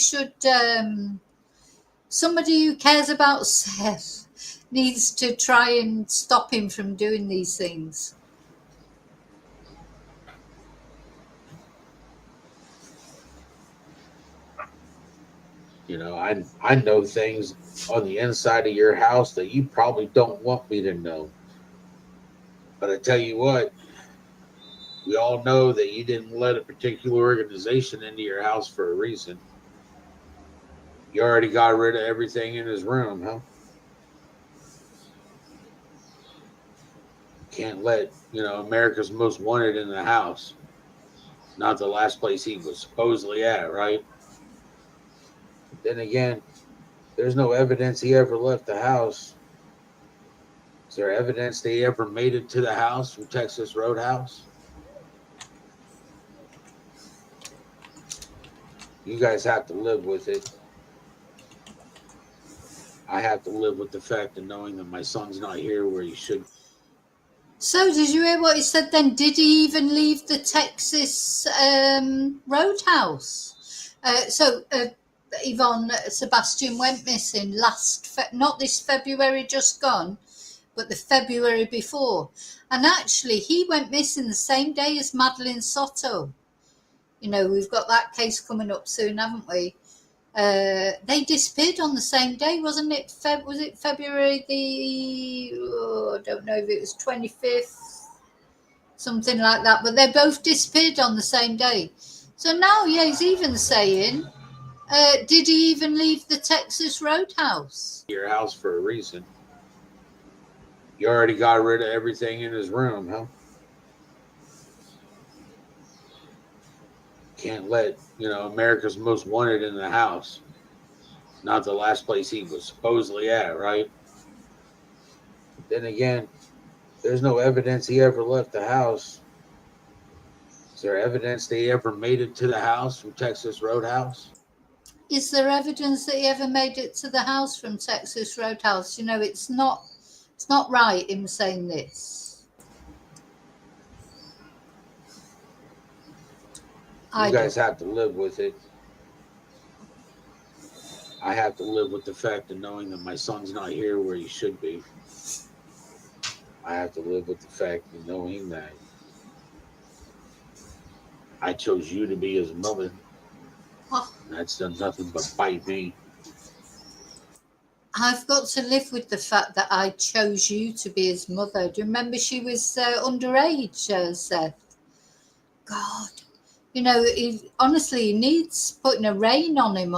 who cares about Seth needs to try and stop him from doing these things. I know things on the inside of your house that you probably don't want me to know. But I tell you what, we all know that you didn't let a particular organization into your house for a reason. You already got rid of everything in his room, huh? Can't let, America's Most Wanted in the house. Not the last place he was supposedly at, right? Then again, there's no evidence he ever left the house. Is there evidence that he ever made it to the house from Texas Roadhouse? You guys have to live with it. I have to live with the fact of knowing that my son's not here where he should. So, did you hear what he said then? Did he even leave the Texas Roadhouse? Yvonne, Sebastian went missing not this February just gone, but the February before. And actually, he went missing the same day as Madeline Soto. We've got that case coming up soon, haven't we? They disappeared on the same day, wasn't it? Was it February I don't know if it was 25th, something like that. But they both disappeared on the same day. So now, he's even saying, did he even leave the Texas Roadhouse? Your house for a reason. You already got rid of everything in his room, huh? Can't let, America's Most Wanted in the house. Not the last place he was supposedly at, right? Then again, there's no evidence he ever left the house. Is there evidence that he ever made it to the house from Texas Roadhouse? Is there evidence that he ever made it to the house from Texas Roadhouse? It's not right him saying this. You guys have to live with it. I have to live with the fact of knowing that my son's not here where he should be. I have to live with the fact of knowing that I chose you to be his mother. That's done nothing but bite me. I've got to live with the fact that I chose you to be his mother. Do you remember she was underage, Seth? God. He needs putting a rein on him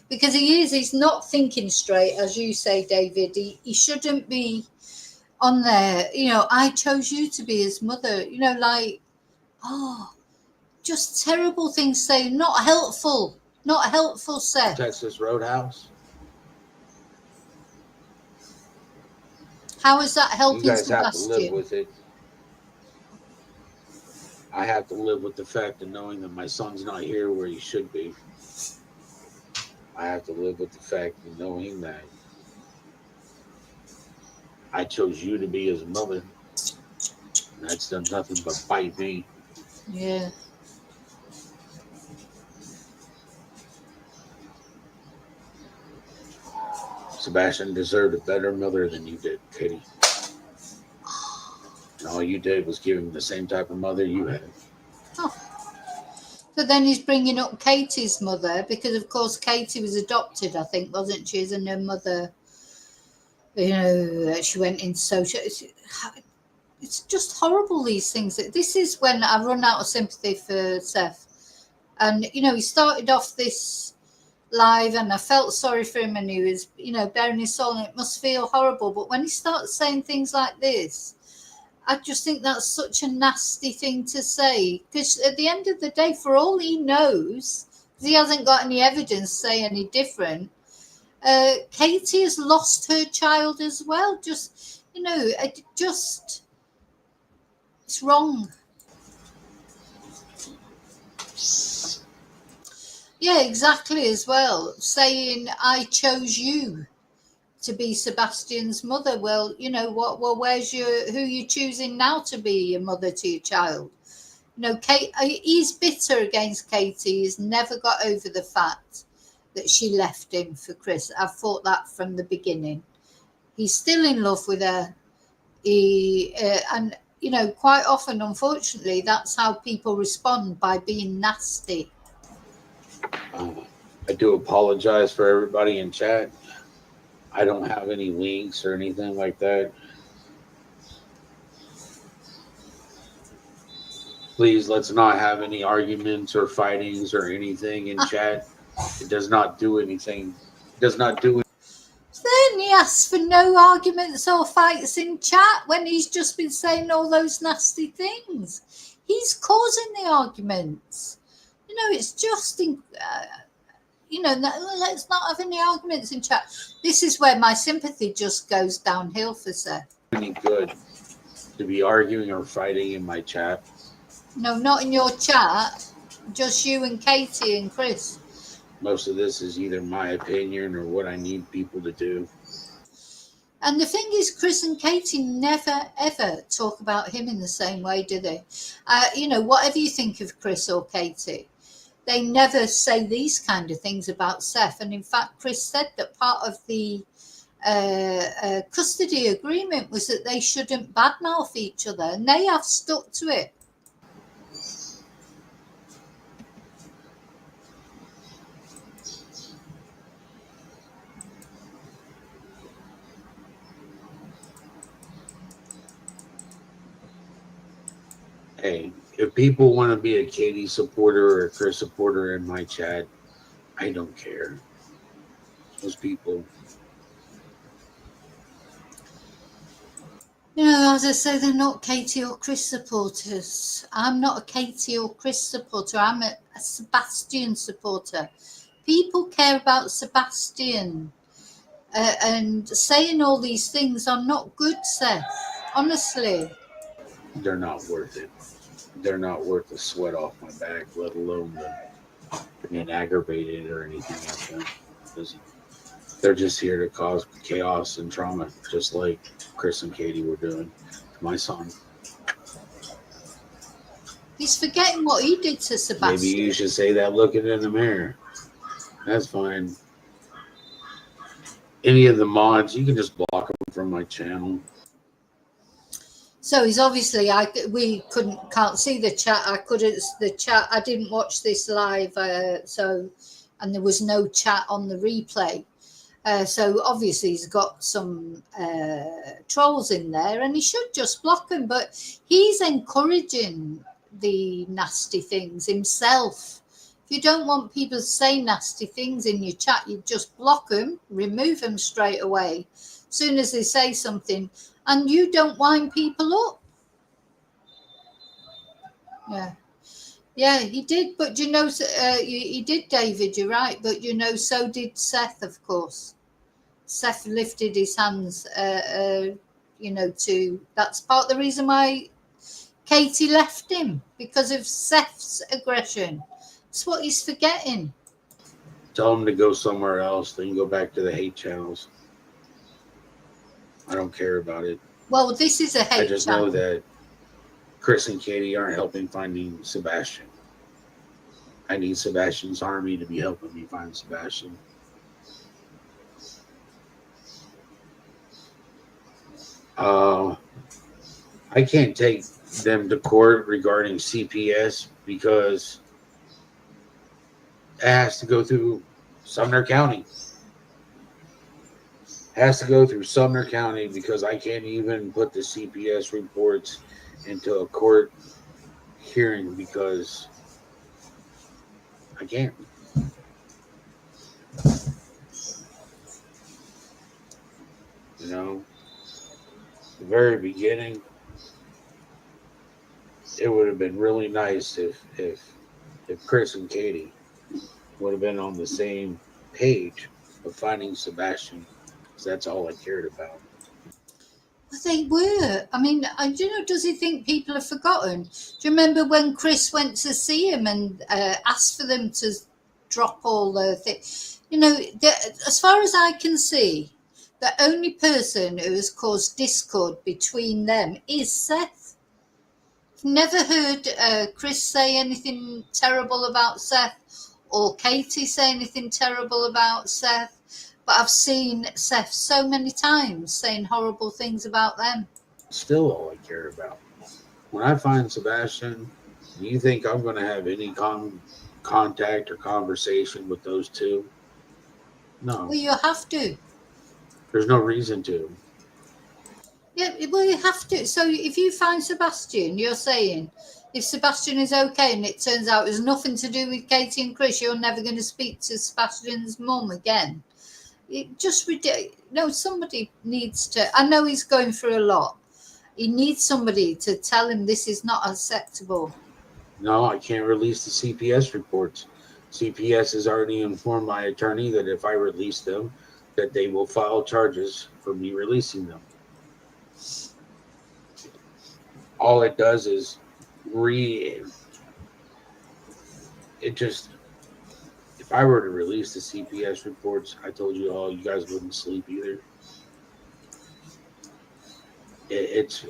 because he's not thinking straight, as you say, David. He shouldn't be on there. I chose you to be his mother. Just terrible things saying, not helpful, Seth. Texas Roadhouse. How is that helping You guys Sebastian? have to live with it. I have to live with the fact of knowing that my son's not here where he should be. I have to live with the fact of knowing that I chose you to be his mother. That's done nothing but bite me. Yeah. Sebastian deserved a better mother than you did, Katie. And all you did was give him the same type of mother you had. Oh. So then he's bringing up Katie's mother because, of course, Katie was adopted, I think, wasn't she? And her mother, she went in social. It's just horrible, these things. This is when I run out of sympathy for Seth. And, he started off this live and I felt sorry for him and he was, bearing his soul and it must feel horrible. But when he starts saying things like this, I just think that's such a nasty thing to say. Because at the end of the day, for all he knows, he hasn't got any evidence to say any different, Katie has lost her child as well. Just, it's wrong. Yeah, exactly, as well. Saying, I chose you to be Sebastian's mother. Well, where's who you choosing now to be your mother to your child? He's bitter against Katie. He's never got over the fact that she left him for Chris. I've thought that from the beginning. He's still in love with her. Quite often, unfortunately, that's how people respond, by being nasty. I do apologize for everybody in chat. I don't have any links or anything like that. Please, let's not have any arguments or fightings or anything in chat. It does not do anything. It does not do Then he asks for no arguments or fights in chat when he's just been saying all those nasty things. He's causing the arguments. It's just, let's not have any arguments in chat. This is where my sympathy just goes downhill for Seth. Any good to be arguing or fighting in my chat? No, not in your chat. Just you and Katie and Chris. Most of this is either my opinion or what I need people to do. And the thing is, Chris and Katie never, ever talk about him in the same way, do they? Whatever you think of Chris or Katie, they never say these kind of things about Seth. And in fact, Chris said that part of the custody agreement was that they shouldn't badmouth each other, and they have stuck to it. Hey, if people want to be a Katie supporter or a Chris supporter in my chat, I don't care. Those people. As I say, they're not Katie or Chris supporters. I'm not a Katie or Chris supporter. I'm a Sebastian supporter. People care about Sebastian. And saying all these things are not good, Seth. Honestly. They're not worth it. They're not worth the sweat off my back, let alone being aggravated or anything like that. They're just here to cause chaos and trauma, just like Chris and Katie were doing to my son. He's forgetting what he did to Sebastian. Maybe you should say that looking in the mirror. That's fine. Any of the mods, you can just block them from my channel. So he's obviously, we can't see the chat. I didn't watch this live, and there was no chat on the replay. So obviously he's got some trolls in there, and he should just block them. But he's encouraging the nasty things himself. If you don't want people to say nasty things in your chat, you just block them, remove them straight away as soon as they say something. And you don't wind people up. Yeah, he did. But he did, David. You're right. But so did Seth, of course. Seth lifted his hands. That's part of the reason why Katie left him, because of Seth's aggression. That's what he's forgetting. Tell him to go somewhere else. Then go back to the hate channels. I don't care about it. Well, this is a hate channel. I just know that Chris and Katie aren't helping finding Sebastian. I need Sebastian's army to be helping me find Sebastian. I can't take them to court regarding CPS because it has to go through Sumner County. Has to go through Sumner County because I can't even put the CPS reports into a court hearing because I can't. The very beginning, it would have been really nice if Chris and Katie would have been on the same page of finding Sebastian. That's all I cared about. Well, they were. I mean, does he think people have forgotten? Do you remember when Chris went to see him and asked for them to drop all the things? As far as I can see, the only person who has caused discord between them is Seth. I've never heard Chris say anything terrible about Seth or Katie say anything terrible about Seth. But I've seen Seth so many times saying horrible things about them. Still all I care about. When I find Sebastian, do you think I'm going to have any contact or conversation with those two? No. Well, you have to. There's no reason to. Yeah, well, you have to. So if you find Sebastian, you're saying if Sebastian is okay and it turns out it's nothing to do with Katie and Chris, you're never going to speak to Sebastian's mum again. It just no, somebody needs to. I know he's going through a lot. He needs somebody to tell him this is not acceptable. No, I can't release the CPS reports. CPS has already informed my attorney that if I release them, that they will file charges for me releasing them. All it does is it just, if I were to release the CPS reports, I told you all, you guys wouldn't sleep either. It's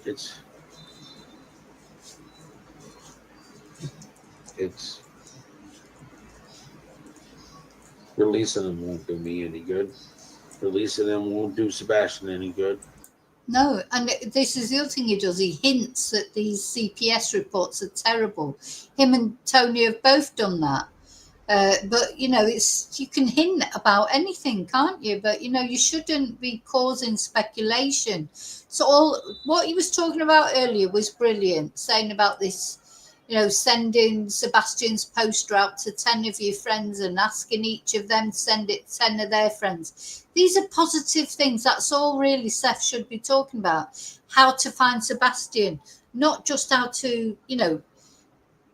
releasing them won't do me any good. Releasing them won't do Sebastian any good. No, and this is the other thing he does. He hints that these CPS reports are terrible. Him and Tony have both done that. But it's, you can hint about anything, can't you? But you shouldn't be causing speculation. So all what he was talking about earlier was brilliant, saying about this, sending Sebastian's poster out to 10 of your friends and asking each of them to send it to 10 of their friends. These are positive things. That's all really Seth should be talking about. How to find Sebastian, not just how to,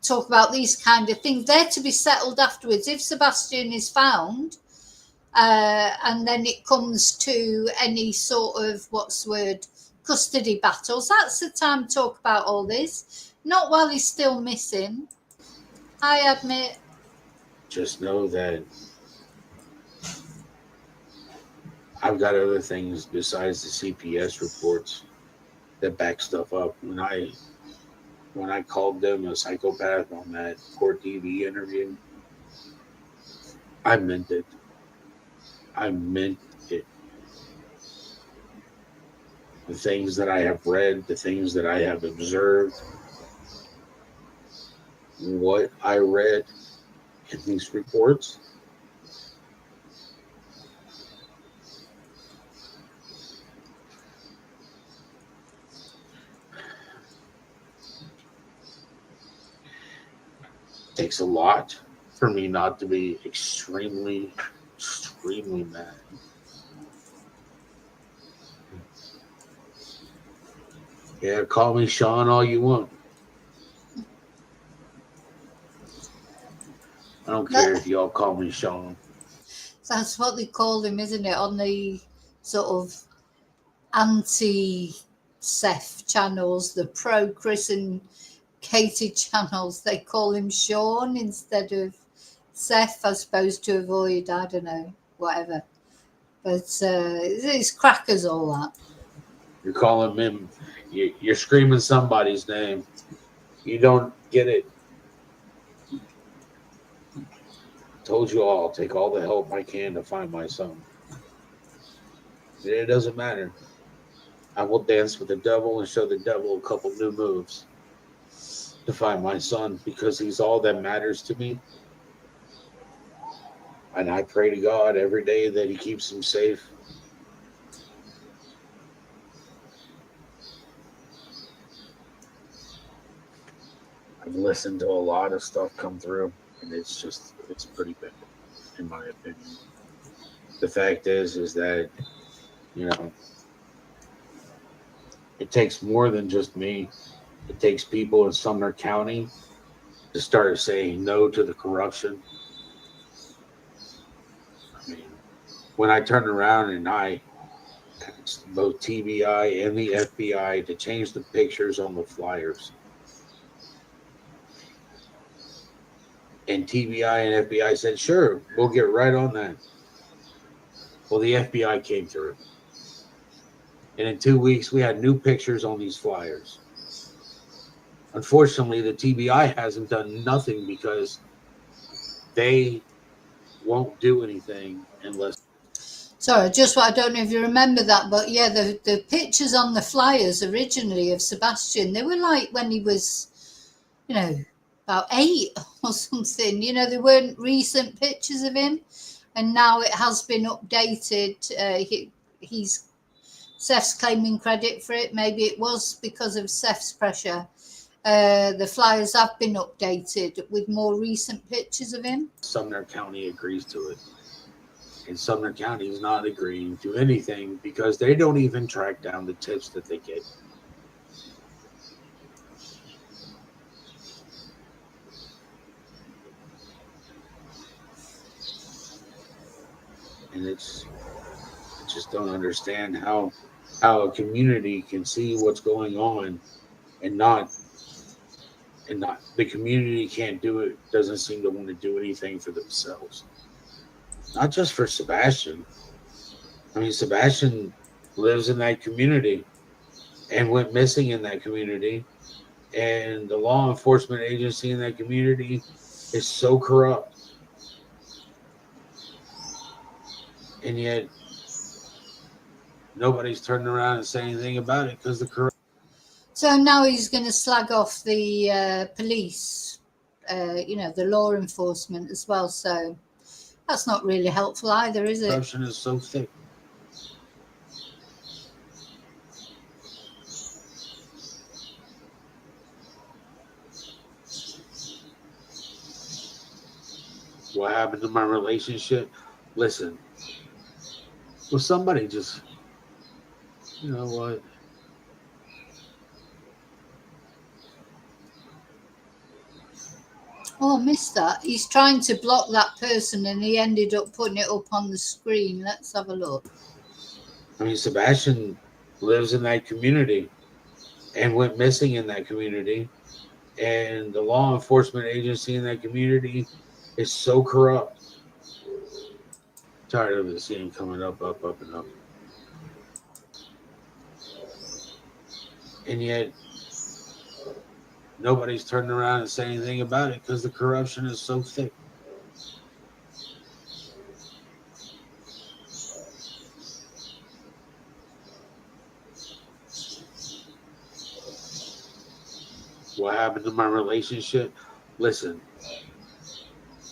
talk about these kind of things. They're to be settled afterwards. If Sebastian is found, and then it comes to any sort of, custody battles, that's the time to talk about all this. Not while he's still missing, I admit. Just know that I've got other things besides the CPS reports that back stuff up. When I called them a psychopath on that court TV interview, I meant it. I meant it. The things that I have read, the things that I have observed, what I read in these reports, takes a lot for me not to be extremely, extremely mad. Yeah, call me Sean all you want. I don't care if y'all call me Sean. That's what they call him, isn't it? On the sort of anti-Seth channels, the pro-Chris and Katie channels, they call him Sean instead of Seth, I suppose, to avoid, I don't know, whatever. But it's crackers, all that. You're calling him, you're screaming somebody's name. You don't get it. Told you all, take all the help I can to find my son. It doesn't matter. I will dance with the devil and show the devil a couple new moves to find my son, because he's all that matters to me. And I pray to God every day that he keeps him safe. I've listened to a lot of stuff come through, and it's pretty bad, in my opinion. The fact is that, it takes more than just me. It takes people in Sumner County to start saying no to the corruption. I mean, when I turned around and I asked both TBI and the FBI to change the pictures on the flyers, and TBI and FBI said, sure, we'll get right on that. Well, the FBI came through. And in 2 weeks, we had new pictures on these flyers. Unfortunately, the TBI hasn't done nothing because they won't do anything unless. Sorry, I don't know if you remember that, but yeah, the pictures on the flyers originally of Sebastian, they were like when he was, about 8 or something. They weren't recent pictures of him, and now it has been updated. He's Seth's claiming credit for it. Maybe it was because of Seth's pressure. The flyers have been updated with more recent pictures of him. Sumner County agrees to it. and Sumner County is not agreeing to anything because they don't even track down the tips that they get. And I just don't understand how a community can see what's going on and not the community can't do it, doesn't seem to want to do anything for themselves. Not just for Sebastian. I mean, Sebastian lives in that community and went missing in that community, and the law enforcement agency in that community is so corrupt. And yet nobody's turning around and saying anything about it because the corrupt. So now he's going to slag off the police, the law enforcement as well. So that's not really helpful either, is it? Corruption is so thick. What happened to my relationship? Listen, will somebody just, you know what? Oh, I missed that. He's trying to block that person and he ended up putting it up on the screen. Let's have a look. I mean, Sebastian lives in that community and went missing in that community, and the law enforcement agency in that community is so corrupt. Tired of it seeing coming up, and up. And yet nobody's turning around and saying anything about it because the corruption is so thick. What happened to my relationship? Listen,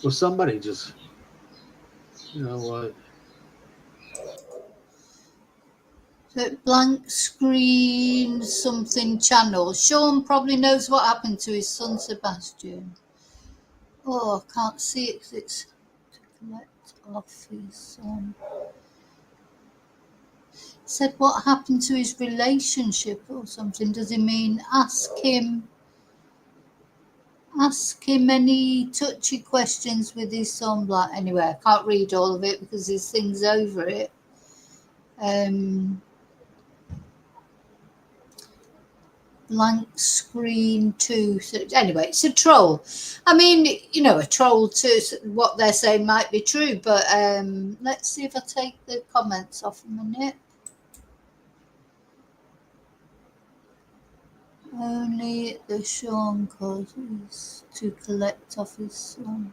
will somebody just, you know what? Blank screen something channel. Sean probably knows what happened to his son Sebastian. Oh, I can't see it because it's to collect off his son. Said what happened to his relationship or something. Does he mean ask him any touchy questions with his son? Like, anyway, I can't read all of it because there's things over it. Blank screen 2. So anyway, it's a troll. I mean, a troll to what they're saying might be true, but let's see if I take the comments off a minute. Only the Sean causes to collect off his son.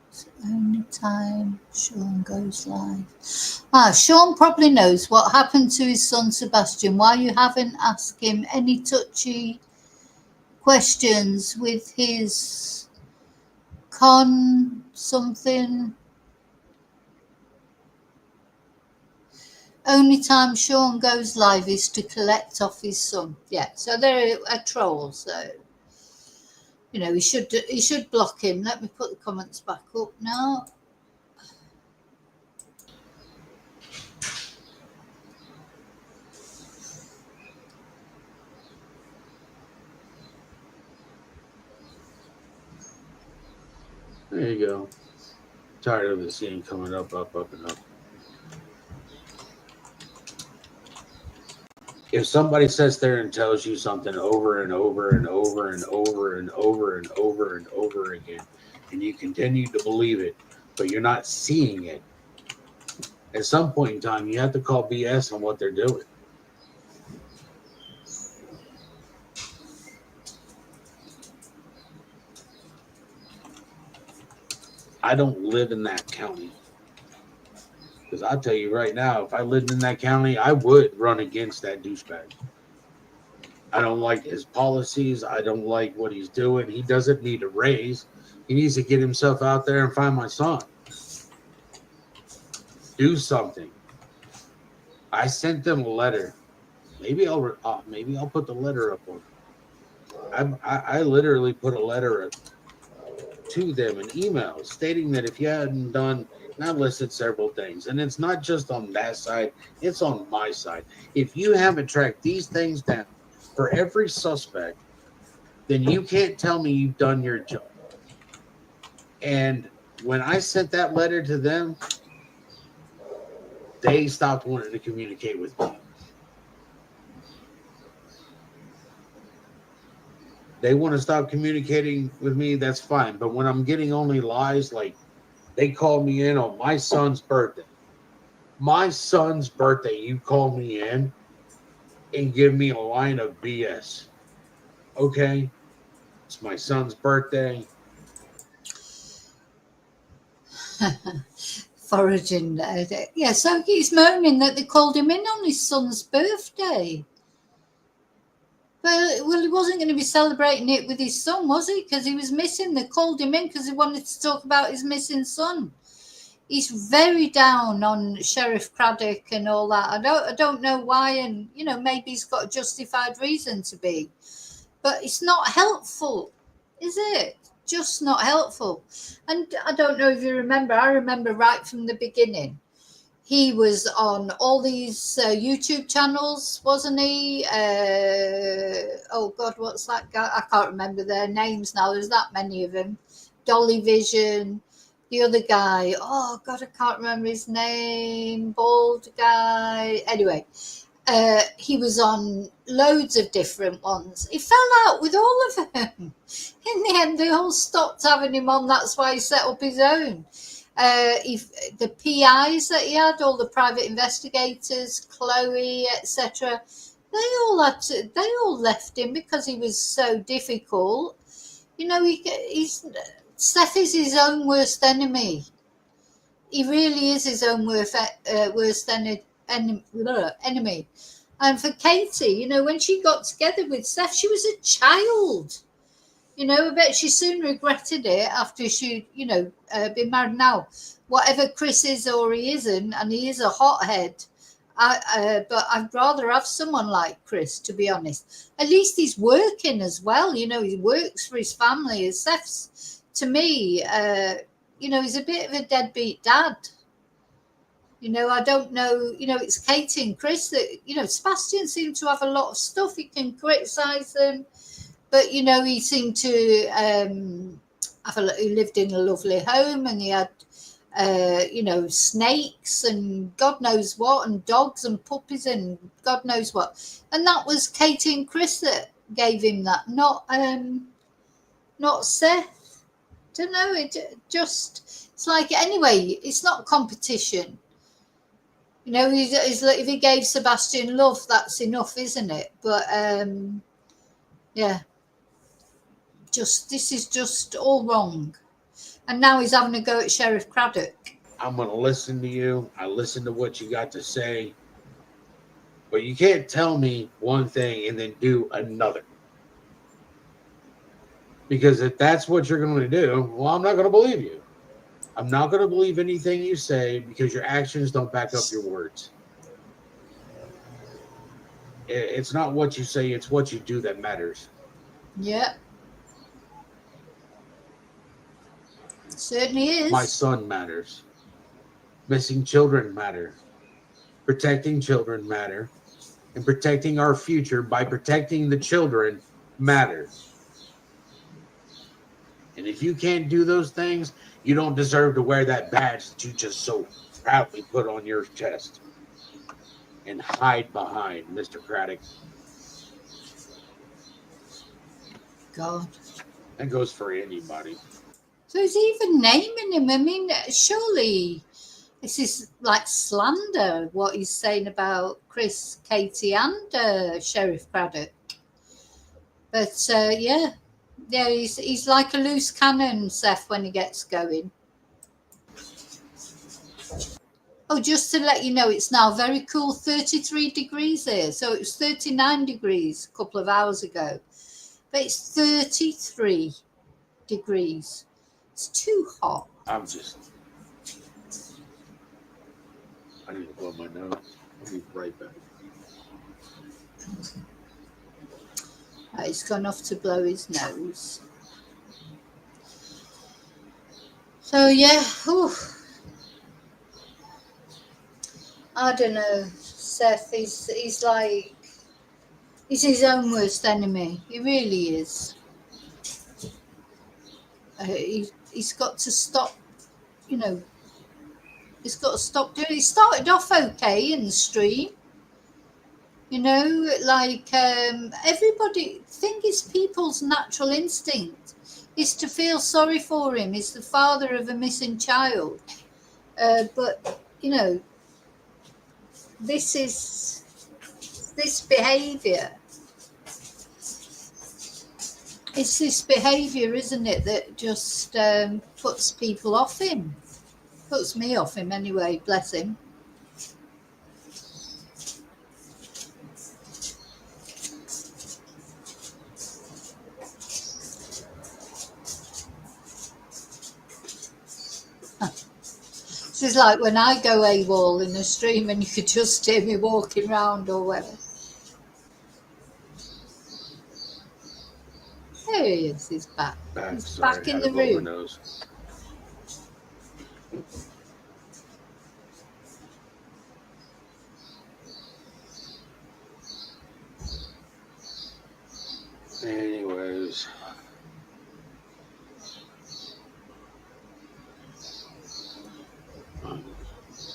It's the only time Sean goes live. Sean probably knows what happened to his son Sebastian. Why you haven't asked him any touchy questions with his con something. Only time Sean goes live is to collect off his son. Yeah, so they're a troll. So he should block him. Let me put the comments back up now. There you go. Tired of it seeing coming up, and up. If somebody sits there and tells you something over and over and over and over and over and over and over again, and you continue to believe it, but you're not seeing it, at some point in time, you have to call BS on what they're doing. I don't live in that county. Because I'll tell you right now, if I lived in that county, I would run against that douchebag. I don't like his policies. I don't like what he's doing. He doesn't need a raise. He needs to get himself out there and find my son. Do something. I sent them a letter. Maybe I'll put the letter up on. I literally put a letter to them, an email stating that if you hadn't done And I listed several things. And it's not just on that side, it's on my side. If you haven't tracked these things down for every suspect, then you can't tell me you've done your job. And when I sent that letter to them, they stopped wanting to communicate with me. They want to stop communicating with me, that's fine. But when I'm getting only lies, like they called me in on my son's birthday. My son's birthday, you call me in and give me a line of BS. Okay, it's my son's birthday. Foraging. Yeah, so he's moaning that they called him in on his son's birthday. Well, he wasn't going to be celebrating it with his son, was he? Because he was missing. They called him in because they wanted to talk about his missing son. He's very down on Sheriff Craddock and all that. I don't know why, and maybe he's got a justified reason to be, but it's not helpful, is it? Just not helpful. And I don't know if you remember. I remember right from the beginning. He was on all these YouTube channels, wasn't he? Oh God, what's that guy? I can't remember their names now. There's that many of them. Dolly Vision. The other guy, oh God, I can't remember his name, bald guy. Anyway, he was on loads of different ones. He fell out with all of them. In the end, they all stopped having him on. That's why he set up his own. The PIs that he had, all the private investigators, Chloe, etc., they all left him because he was so difficult. He's Seth is his own worst enemy. He really is his own worst enemy. And for Katie, when she got together with Seth, she was a child. I bet she soon regretted it after she, been married now. Whatever Chris is or he isn't, and he is a hothead. But I'd rather have someone like Chris, to be honest. At least he's working as well. He works for his family. As Seth's, to me, he's a bit of a deadbeat dad. I don't know. It's Katie and Chris that, Sebastian seemed to have a lot of stuff. He can criticise them. But, he seemed to he lived in a lovely home, and he had, snakes and God knows what, and dogs and puppies and God knows what. And that was Katie and Chris that gave him that, not Seth. Don't know. It's like, anyway, it's not competition. If he gave Sebastian love, that's enough, isn't it? But, yeah. This is just all wrong. And now he's having a go at Sheriff Craddock. I'm going to listen to you. I listen to what you got to say. But you can't tell me one thing and then do another. Because if that's what you're going to do, well, I'm not going to believe you. I'm not going to believe anything you say because your actions don't back up your words. It's not what you say, it's what you do that matters. Yeah. It certainly is. My son matters. Missing children matter. Protecting children matter. And protecting our future by protecting the children matters. And if you can't do those things, you don't deserve to wear that badge that you just so proudly put on your chest and hide behind, Mr. Craddock. God. That goes for anybody. So he's even naming him. I mean, surely this is like slander, what he's saying about Chris, Katie, and Sheriff Craddock. But yeah, he's like a loose cannon, Seth, when he gets going. Oh, just to let you know, it's now very cool, 33 degrees here. So it was 39 degrees a couple of hours ago. But it's 33 degrees. It's too hot. I need to blow my nose. I'll be right back. He's gone off to blow his nose. So, yeah. Whew. I don't know. Seth, he's like, he's his own worst enemy. He really is. He's got to stop, you know, he's got to stop doing it. He started off okay in the stream, like everybody, thing is, people's natural instinct is to feel sorry for him. He's the father of a missing child. But, this is this behaviour. It's this behaviour, isn't it, that just puts people off him. Puts me off him anyway, bless him. This is like when I go AWOL in a stream and you could just hear me walking around or whatever. There he is, he's back. He's back in the room. Anyways.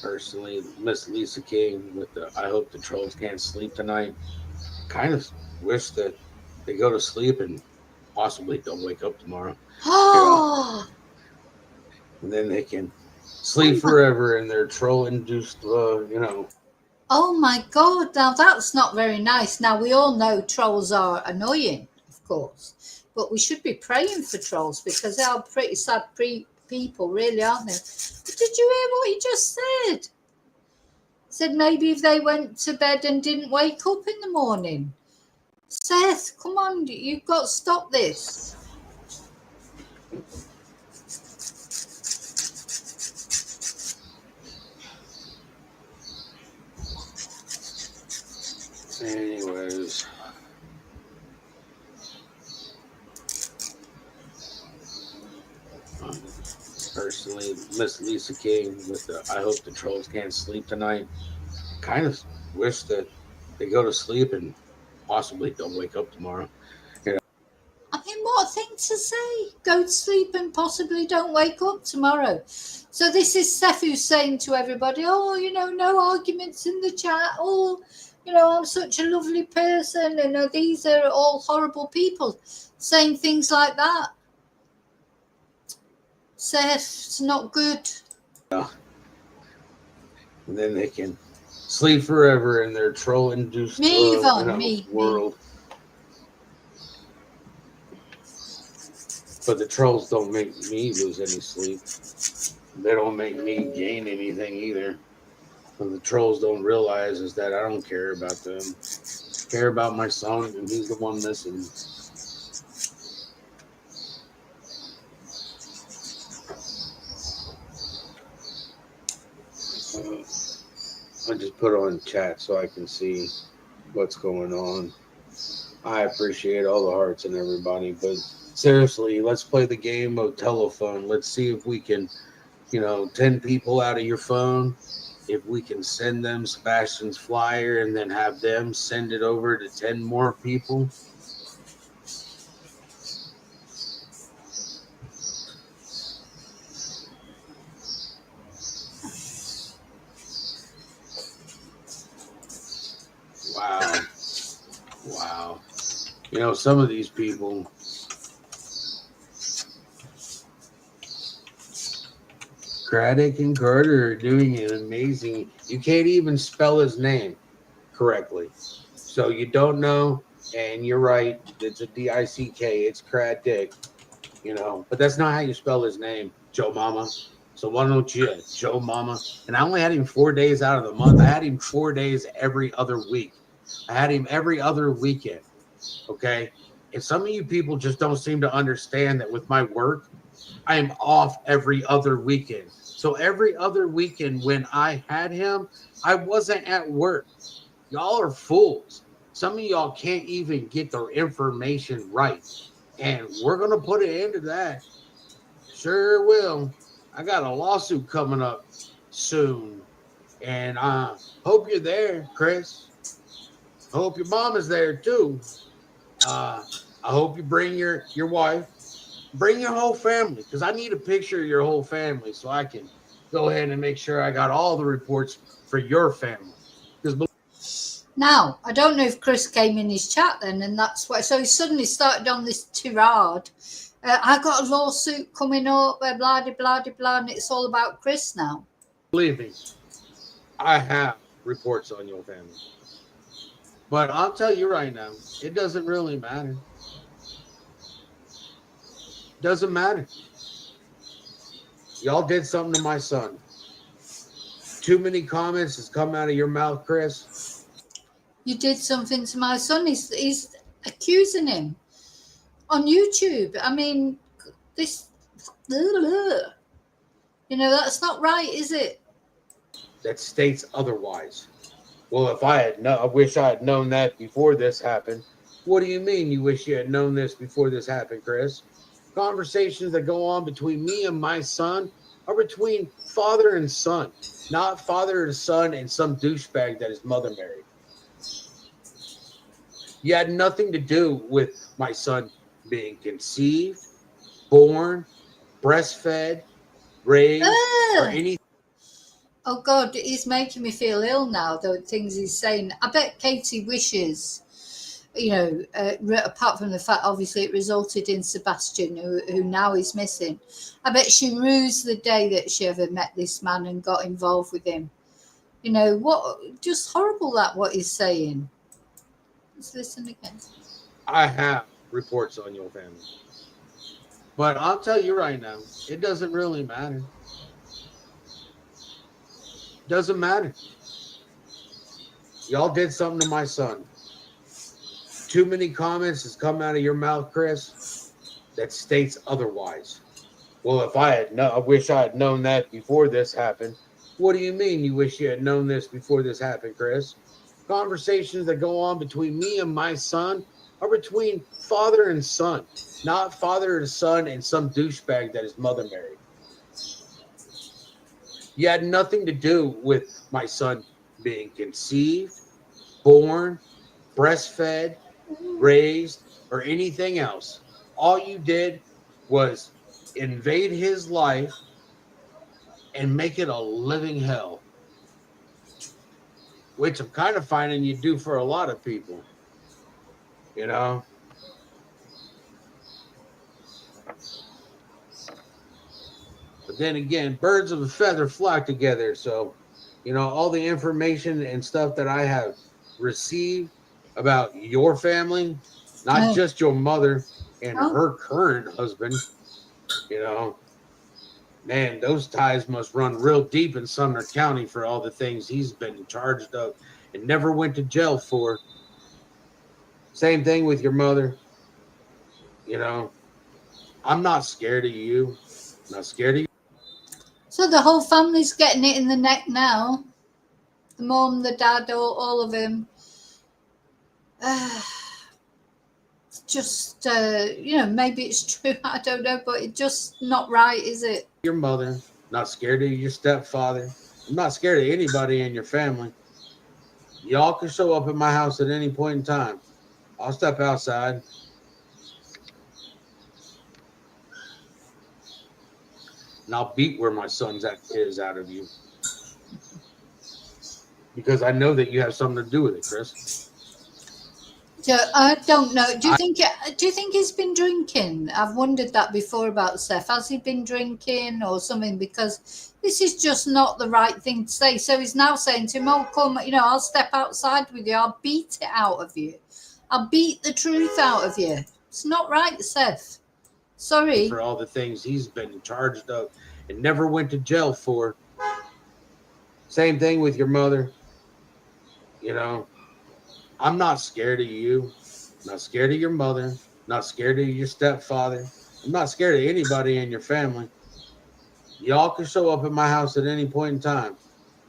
Personally, Miss Lisa King with the I hope the trolls can't sleep tonight. Kind of wish that they go to sleep and possibly don't wake up tomorrow. And then they can sleep forever in their troll-induced, Oh my God, now that's not very nice. Now, we all know trolls are annoying, of course, but we should be praying for trolls because they are pretty sad people, really, aren't they? But did you hear what he just said? He said maybe if they went to bed and didn't wake up in the morning. Seth, come on, you've got to stop this. Anyways. Personally, Miss Lisa King with the I hope the trolls can't sleep tonight. Kind of wish that they go to sleep and possibly don't wake up tomorrow. I mean, what a thing to say. Go to sleep and possibly don't wake up tomorrow. So this is Seth who's saying to everybody, no arguments in the chat. I'm such a lovely person. These are all horrible people saying things like that. Seth, it's not good. Yeah. And then they can sleep forever in their troll-induced world. But the trolls don't make me lose any sleep. They don't make me gain anything either. What the trolls don't realize is that I don't care about them. I care about my son, and he's the one missing. I just put on chat so I can see what's going on. I appreciate all the hearts and everybody, but seriously, let's play the game of telephone. Let's see if we can, 10 people out of your phone, if we can send them Sebastian's flyer and then have them send it over to 10 more people. Wow. Some of these people, Craddock and Carter are doing an amazing. You can't even spell his name correctly. So you don't know, and you're right. It's a D-I-C-K. It's Craddock, But that's not how you spell his name, Joe Mama. So why don't you, Joe Mama? And I only had him 4 days out of the month. I had him 4 days every other week. I had him every other weekend, okay? And some of you people just don't seem to understand that with my work, I am off every other weekend. So every other weekend when I had him, I wasn't at work. Y'all are fools. Some of y'all can't even get their information right. And we're going to put an end to that. Sure will. I got a lawsuit coming up soon. And hope you're there, Chris. I hope your mom is there too. Uh, I hope you bring your wife, bring your whole family, because I need a picture of your whole family so I can go ahead and make sure I got all the reports for your family. Because Now, I don't know if Chris came in his chat then, and that's why. So he suddenly started on this tirade. I got a lawsuit coming up, blah, blah, blah, blah, and it's all about Chris now. believe me, I have reports on your family. But I'll tell you right now, it doesn't really matter. Doesn't matter. Y'all did something to my son. Too many comments has come out of your mouth, Chris. You did something to my son. He's accusing him on YouTube. I mean, this, that's not right, is it? That states otherwise. Well, if I wish I had known that before this happened. What do you mean you wish you had known this before this happened, Chris? Conversations that go on between me and my son are between father and son, not father and son and some douchebag that his mother married. You had nothing to do with my son being conceived, born, breastfed, raised, or anything. Oh God, he's making me feel ill now. The things he's saying. I bet Katie wishes, apart from the fact obviously it resulted in Sebastian, who now is missing. I bet she rues the day that she ever met this man and got involved with him. What? Just horrible what he's saying. Let's listen again. I have reports on your family. But I'll tell you right now, it doesn't really matter. Doesn't matter. Y'all did something to my son. Too many comments has come out of your mouth, Chris, that states otherwise. Well, if I wish I had known that before this happened. What do you mean you wish you had known this before this happened, Chris? Conversations that go on between me and my son are between father and son, not father and son and some douchebag that his mother married. You had nothing to do with my son being conceived, born, breastfed, raised, or anything else. All you did was invade his life and make it a living hell, which I'm kind of finding you do for a lot of people. But then again, birds of a feather flock together. So, all the information and stuff that I have received about your family, not just your mother and her current husband, man, those ties must run real deep in Sumner County for all the things he's been charged of and never went to jail for. Same thing with your mother. I'm not scared of you. I'm not scared of you. So the whole family's getting it in the neck now. The mom, the dad, all of them. Just, maybe it's true. I don't know, but it's just not right, is it? Your mother, not scared of your stepfather. I'm not scared of anybody in your family. Y'all can show up at my house at any point in time. I'll step outside. And I'll beat where my son's is out of you. Because I know that you have something to do with it, Chris. I don't know. Do you think he's been drinking? I've wondered that before about Seth. Has he been drinking or something? Because this is just not the right thing to say. So he's now saying to him, "Oh, come, I'll step outside with you. I'll beat it out of you. I'll beat the truth out of you." It's not right, Seth. Sorry. For all the things he's been charged of and never went to jail for. Same thing with your mother. I'm not scared of you. I'm not scared of your mother. I'm not scared of your stepfather. I'm not scared of anybody in your family. Y'all can show up at my house at any point in time.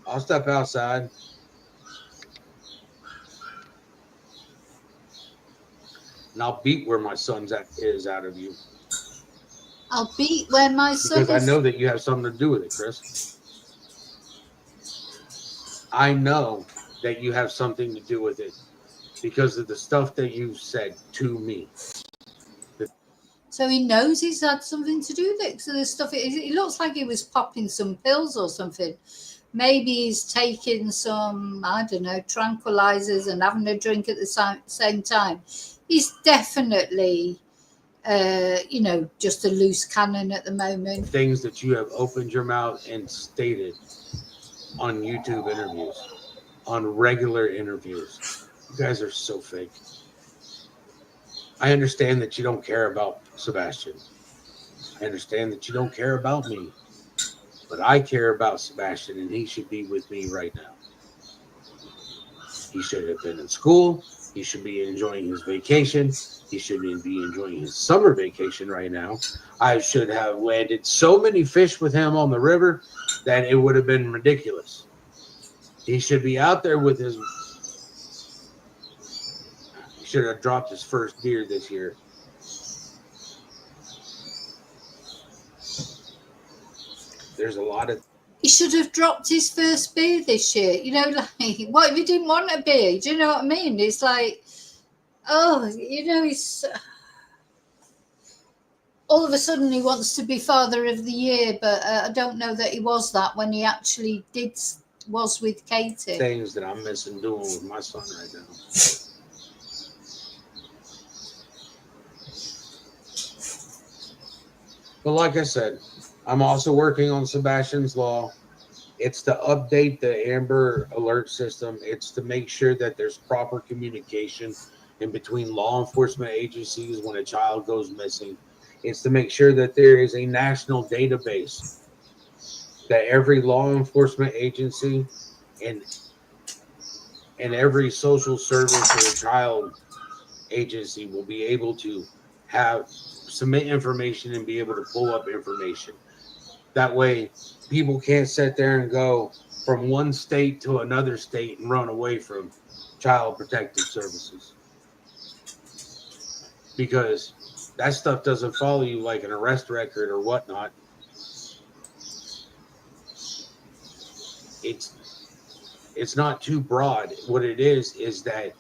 I'll step outside. And I'll beat where my son's is out of you. I'll beat where my son is. Because I know that you have something to do with it, Chris. I know that you have something to do with it because of the stuff that you've said to me. So he knows he's had something to do with it. So the stuff, it looks like he was popping some pills or something. Maybe he's taking some, I don't know, tranquilizers and having a drink at the same time. He's definitely, just a loose cannon at the moment. Things that you have opened your mouth and stated on YouTube interviews, on regular interviews. You guys are so fake. I understand that you don't care about Sebastian. I understand that you don't care about me. But I care about Sebastian, and he should be with me right now. He should have been in school. He should be enjoying his vacation. He should be enjoying his summer vacation right now. I should have landed so many fish with him on the river that it would have been ridiculous. He should be out there with his... He should have dropped his first deer this year. There's a lot of... He should have dropped his first beer this year. What if he didn't want a beer? Do you know what I mean? It's like, he's... all of a sudden he wants to be father of the year, but I don't know that he was that when he actually was with Katie. Things that I'm missing doing with my son right now. But like I said, I'm also working on Sebastian's Law. It's to update the Amber Alert system. It's to make sure that there's proper communication in between law enforcement agencies when a child goes missing. It's to make sure that there is a national database that every law enforcement agency and every social service or child agency will be able to submit information and be able to pull up information. That way, people can't sit there and go from one state to another state and run away from child protective services. Because that stuff doesn't follow you like an arrest record or whatnot. It's not too broad. What it is that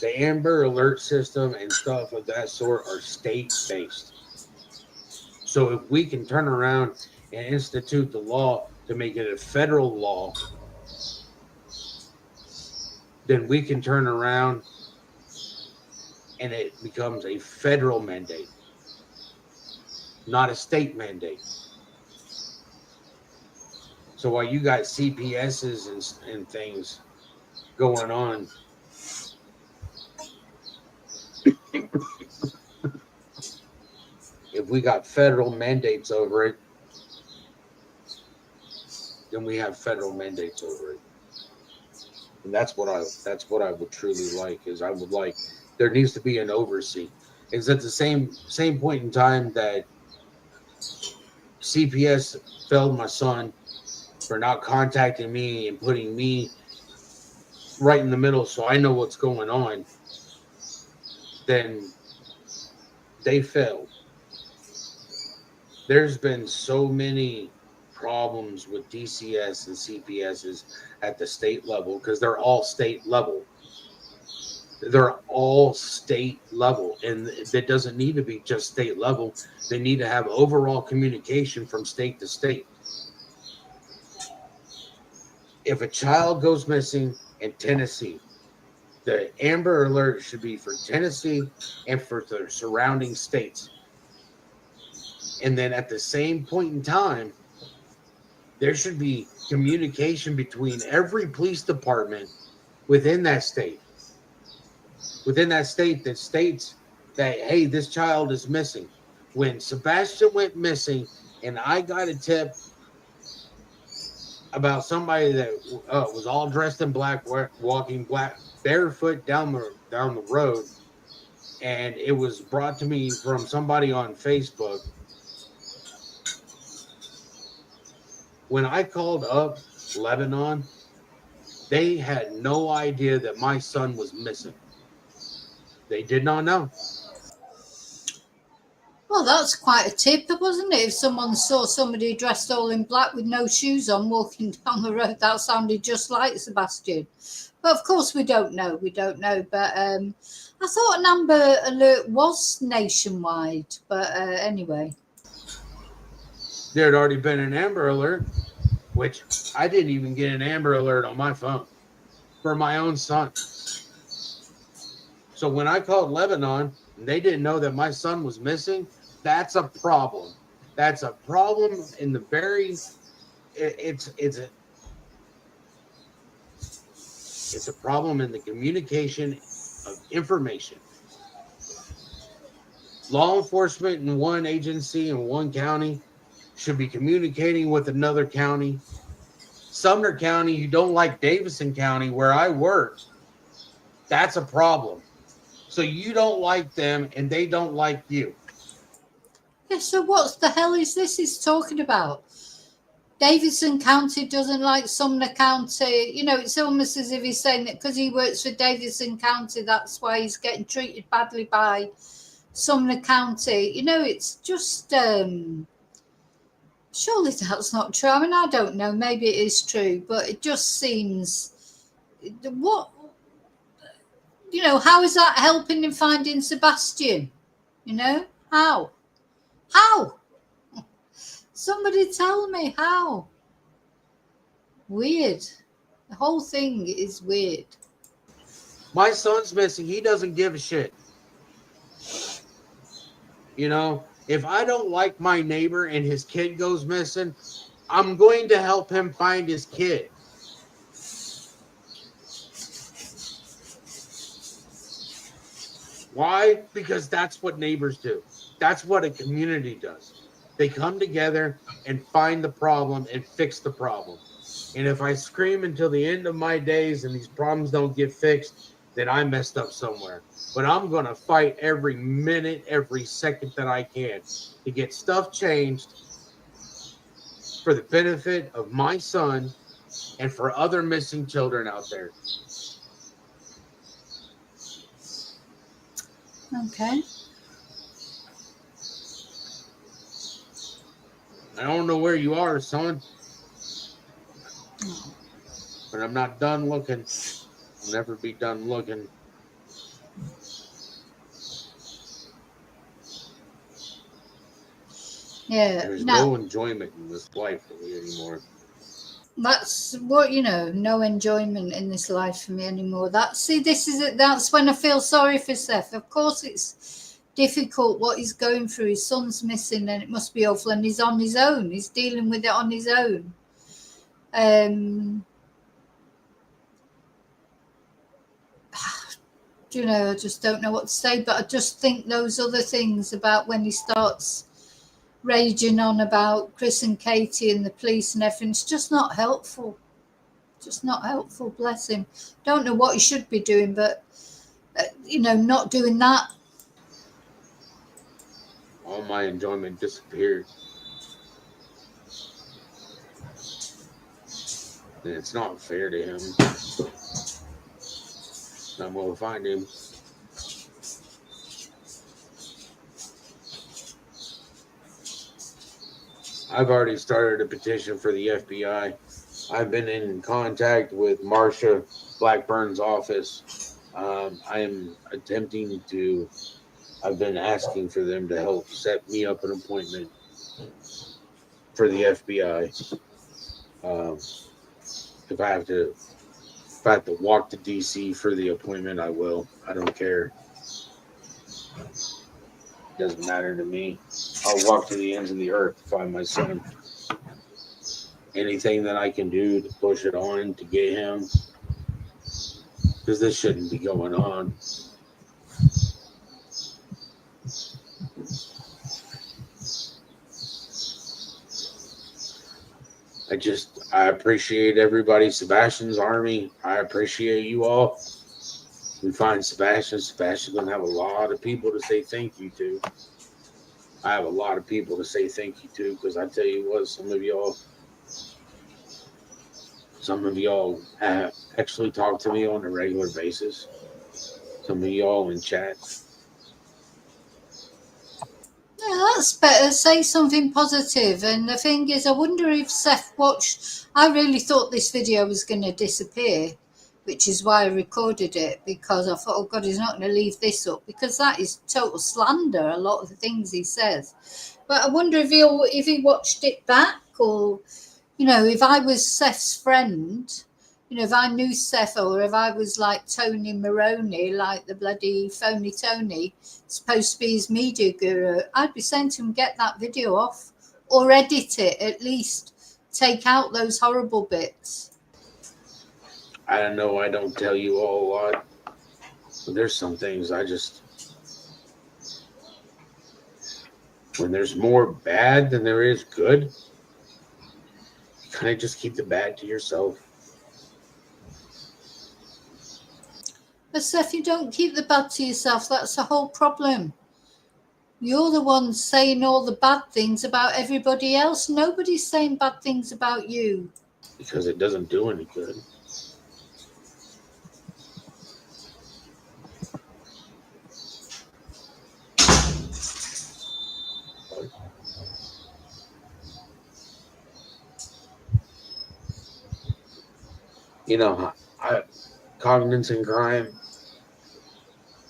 the Amber Alert system and stuff of that sort are state-based. So if we can turn around and institute the law to make it a federal law, then we can turn around and it becomes a federal mandate, not a state mandate. So while you got CPSs and things going on, if we got federal mandates over it, then we have federal mandates over it. And that's what I would truly like, is I would like, there needs to be an oversee. It's at the same point in time that CPS failed my son for not contacting me and putting me right in the middle so I know what's going on, then they failed. There's been so many problems with DCS and CPSs at the state level because they're all state level. They're all state level, and that doesn't need to be just state level. They need to have overall communication from state to state. If a child goes missing in Tennessee, the Amber Alert should be for Tennessee and for the surrounding states. And then at the same point in time, there should be communication between every police department within that state. Within that state that states that, hey, this child is missing. When Sebastian went missing and I got a tip about somebody that was all dressed in black, walking barefoot down the road, and it was brought to me from somebody on Facebook. When I called up Lebanon, they had no idea that my son was missing. They did not know. Well, that's quite a tip, wasn't it? If someone saw somebody dressed all in black with no shoes on walking down the road, that sounded just like Sebastian. But of course, we don't know. We don't know. But I thought an Amber Alert was nationwide. But anyway. There had already been an Amber Alert, which I didn't even get an Amber Alert on my phone for my own son. So when I called Lebanon and they didn't know that my son was missing, that's a problem. That's a problem in the very it's a problem in the communication of information. Law enforcement in one agency in one county should be communicating with another county. Sumner County, you don't like Davidson County, where I work. That's a problem. So you don't like them and they don't like you. Yeah, so what the hell is this he's talking about? Davidson County doesn't like Sumner County. You know, it's almost as if he's saying that because he works for Davidson County, that's why he's getting treated badly by Sumner County. You know, it's just surely that's not true. I mean, I don't know. Maybe it is true, but it just seems what you know. How is that helping in finding Sebastian? You know, how? How? Somebody tell me how. Weird. The whole thing is weird. My son's missing. He doesn't give a shit. You know, if I don't like my neighbor and his kid goes missing, I'm going to help him find his kid. Why? Because that's what neighbors do. That's what a community does. They come together and find the problem and fix the problem. And if I scream until the end of my days and these problems don't get fixed, then I messed up somewhere. But I'm going to fight every minute, every second that I can to get stuff changed for the benefit of my son and for other missing children out there. Okay. I don't know where you are, son, but I'm not done looking. I'll never be done looking. Yeah. There's Now, no enjoyment in this life for me anymore. that's what you know. No enjoyment in this life for me anymore. This is it. That's when I feel sorry for Seth. Of course, it's difficult what he's going through. His son's missing, and it must be awful. And he's on his own. He's dealing with it on his own. You know, I just don't know what to say. But I just think those other things about when he starts raging on about Chris and Katie and the police and everything, it's just not helpful. Just not helpful. Bless him. Don't know what he should be doing, but you know, not doing that. All my enjoyment disappeared. And it's not fair to him. I'm going to find him. I've already started a petition for the FBI. I've been in contact with Marsha Blackburn's office. I am attempting to, I've been asking for them to help set me up an appointment for the FBI. If I have to walk to DC for the appointment, I will. I don't care. It doesn't matter to me. I'll walk to the ends of the earth to find my son. Anything that I can do to push it on to get him, because this shouldn't be going on. I appreciate everybody, Sebastian's army. I appreciate you all. We find Sebastian's going to have a lot of people to say thank you to. I have a lot of people to say thank you to, because I tell you what, some of y'all have actually talk to me on a regular basis. Some of y'all in chat. Yeah, that's better. Say something positive. And the thing is, I wonder if Seth watched. I really thought this video was going to disappear, which is why I recorded it, because I thought, oh God, he's not going to leave this up, because that is total slander, a lot of the things he says. But I wonder if he watched it back, or, you know, if I was Seth's friend, you know, if I knew Seth, or if I was like Tony Maroney, like the bloody phony Tony, supposed to be his media guru, I'd be saying to him, get that video off, or edit it at least. Take out those horrible bits. I don't know. I don't tell you all a lot, but there's some things I just, when there's more bad than there is good, you kind of just keep the bad to yourself. But Seth, you don't keep the bad to yourself. That's the whole problem. You're the one saying all the bad things about everybody else. Nobody's saying bad things about you. Because it doesn't do any good. You know, cognizant crime.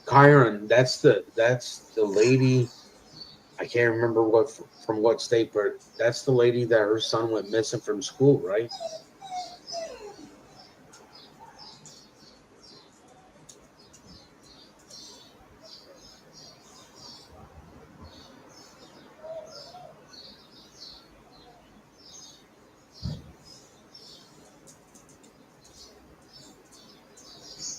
Kyron, that's the lady. I can't remember from what state, but that's the lady that her son went missing from school, right?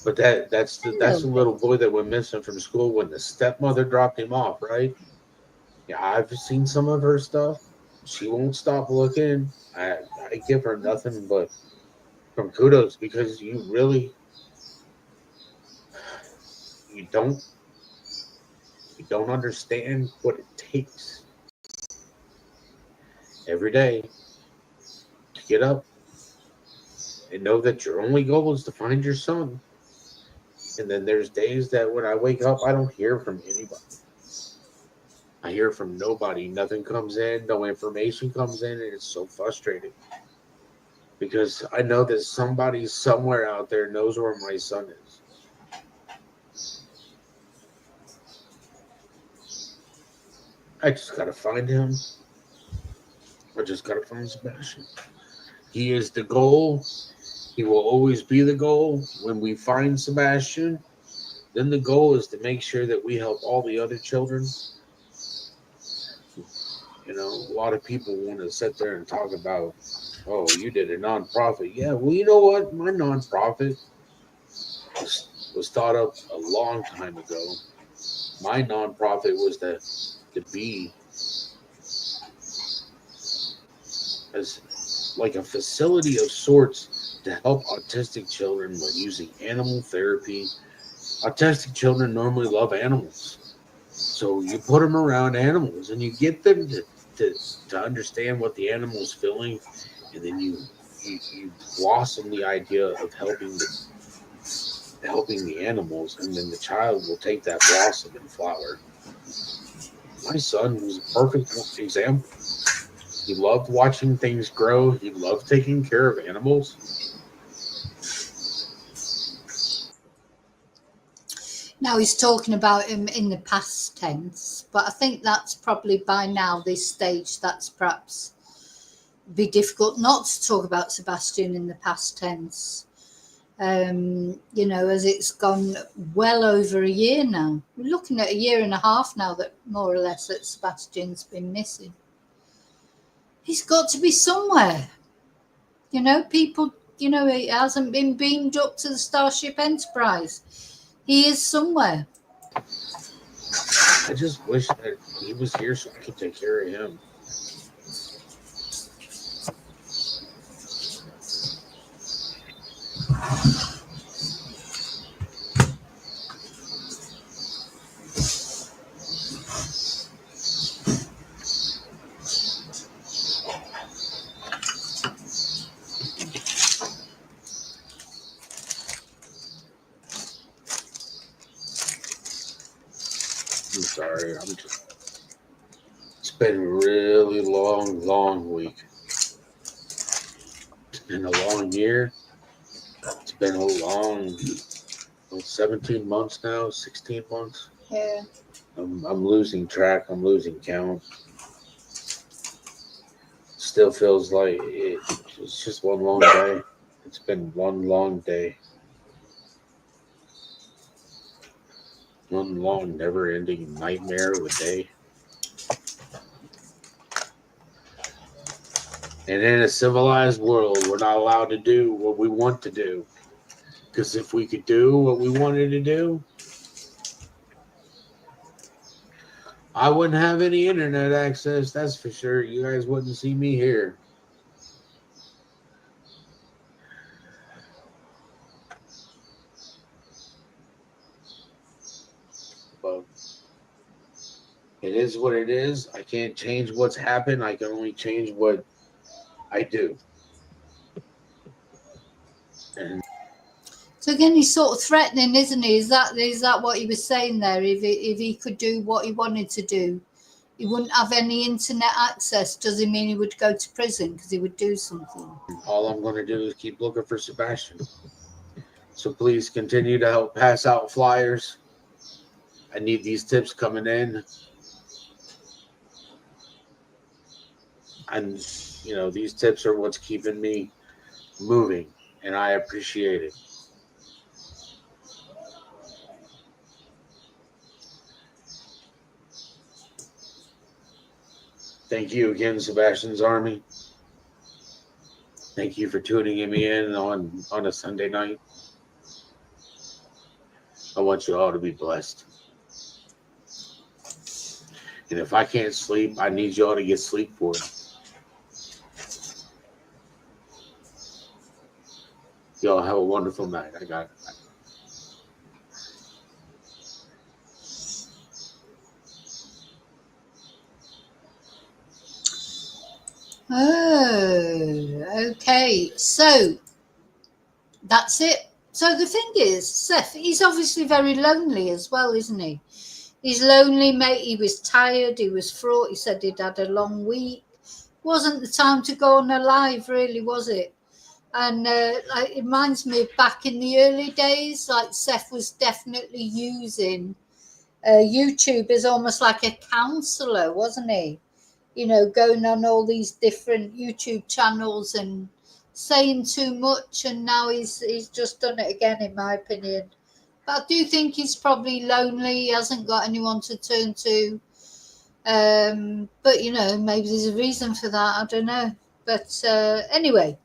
But that's the little boy that went missing from school when the stepmother dropped him off, right? Yeah, I've seen some of her stuff. She won't stop looking. I give her nothing but from kudos, because you don't you don't understand what it takes every day to get up and know that your only goal is to find your son. And then there's days that when I wake up, I don't hear from anybody. I hear from nobody. Nothing comes in, no information comes in, and it's so frustrating. Because I know that somebody somewhere out there knows where my son is. I just gotta find him. I just gotta find Sebastian. He is the goal. He will always be the goal. When we find Sebastian, then the goal is to make sure that we help all the other children. You know, a lot of people want to sit there and talk about, oh, you did a nonprofit. Yeah, well, you know what? My nonprofit was thought up a long time ago. My nonprofit was to be as like a facility of sorts to help autistic children with using animal therapy. Autistic children normally love animals. So you put them around animals and you get them to understand what the animal's feeling, and then you blossom the idea of helping the animals, and then the child will take that blossom and flower. My son was a perfect example. He loved watching things grow. He loved taking care of animals. Now he's talking about him in the past tense, but I think that's probably by now, this stage, that's perhaps be difficult not to talk about Sebastian in the past tense. You know, as it's gone well over a year now. We're looking at a year and a half now, that more or less, that Sebastian's been missing. He's got to be somewhere. You know, people, you know, he hasn't been beamed up to the Starship Enterprise. He is somewhere. I just wish that he was here so I could take care of him. I'm sorry. been a really long week. It's been a long year. It's been a long 17 months now, 16 months. Yeah. I'm losing track. I'm losing count. Still feels like it's just one long day. It's been one long day. One long, never-ending nightmare of a day. And in a civilized world, we're not allowed to do what we want to do. Because if we could do what we wanted to do, I wouldn't have any internet access, that's for sure. You guys wouldn't see me here. But it is what it is. I can't change what's happened. I can only change what I do. And So again, he's sort of threatening, isn't he? Is that what he was saying there? If he could do what he wanted to do, he wouldn't have any internet access. Does it mean he would go to prison because he would do something? all I'm going to do is keep looking for Sebastian. So please continue to help pass out flyers. I need these tips coming in. And, these tips are what's keeping me moving, and I appreciate it. Thank you again, Sebastian's Army. Thank you for tuning me in on a Sunday night. I want you all to be blessed. And if I can't sleep, I need you all to get sleep for it. Y'all have a wonderful night. I got it. Oh, okay. So that's it. So the thing is, Seth, he's obviously very lonely as well, isn't he? He's lonely, mate. He was tired. He was fraught. He said he'd had a long week. Wasn't the time to go on a live, really, was it? And it reminds me of back in the early days, like Seth was definitely using YouTube as almost like a counsellor, wasn't he? Going on all these different YouTube channels and saying too much, and now he's just done it again, in my opinion. But I do think he's probably lonely. He hasn't got anyone to turn to. But maybe there's a reason for that. I don't know. But anyway,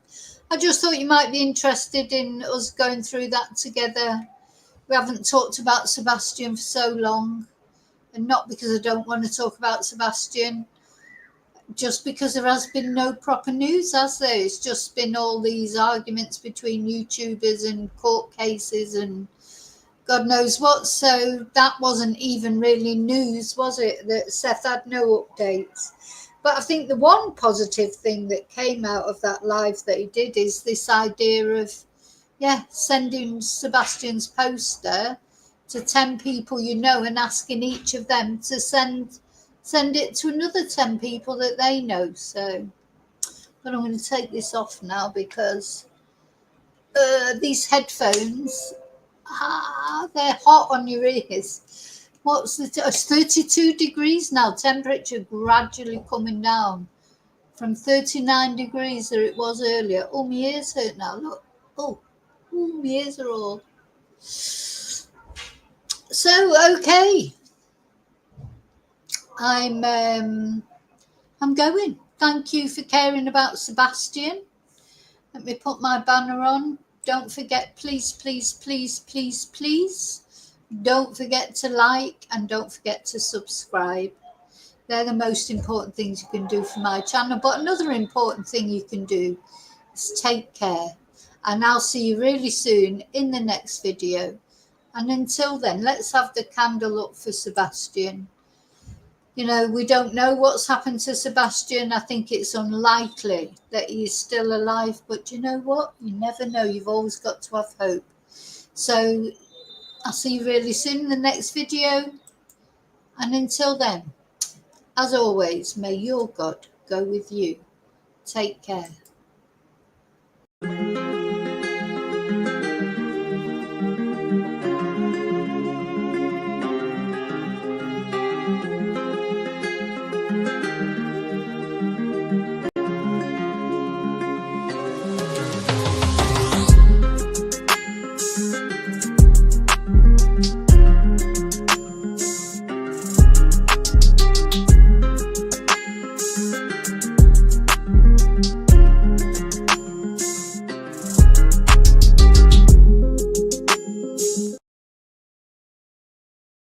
I just thought you might be interested in us going through that together. We haven't talked about Sebastian for so long, and not because I don't want to talk about Sebastian, just because there has been no proper news, has there? It's just been all these arguments between YouTubers and court cases and God knows what. So that wasn't even really news, was it? That Seth had no updates. But I think the one positive thing that came out of that live that he did is this idea of, sending Sebastian's poster to 10 people and asking each of them to send it to another 10 people that they know. So, but I'm going to take this off now because these headphones, they're hot on your ears. It's 32 degrees now. Temperature gradually coming down from 39 degrees that it was earlier. Oh, my ears hurt now. Look. Oh, my ears are all. So, okay. I'm going. Thank you for caring about Sebastian. Let me put my banner on. Don't forget, please, please, please, please, please, don't forget to like and don't forget to subscribe. They're the most important things you can do for my channel. But another important thing you can do is take care. And I'll see you really soon in the next video. And until then, let's have the candle up for Sebastian. We don't know what's happened to Sebastian. I think it's unlikely that he's still alive. But you know what? You never know. You've always got to have hope. So I'll see you really soon in the next video. And until then, As always, may your God go with you. Take care.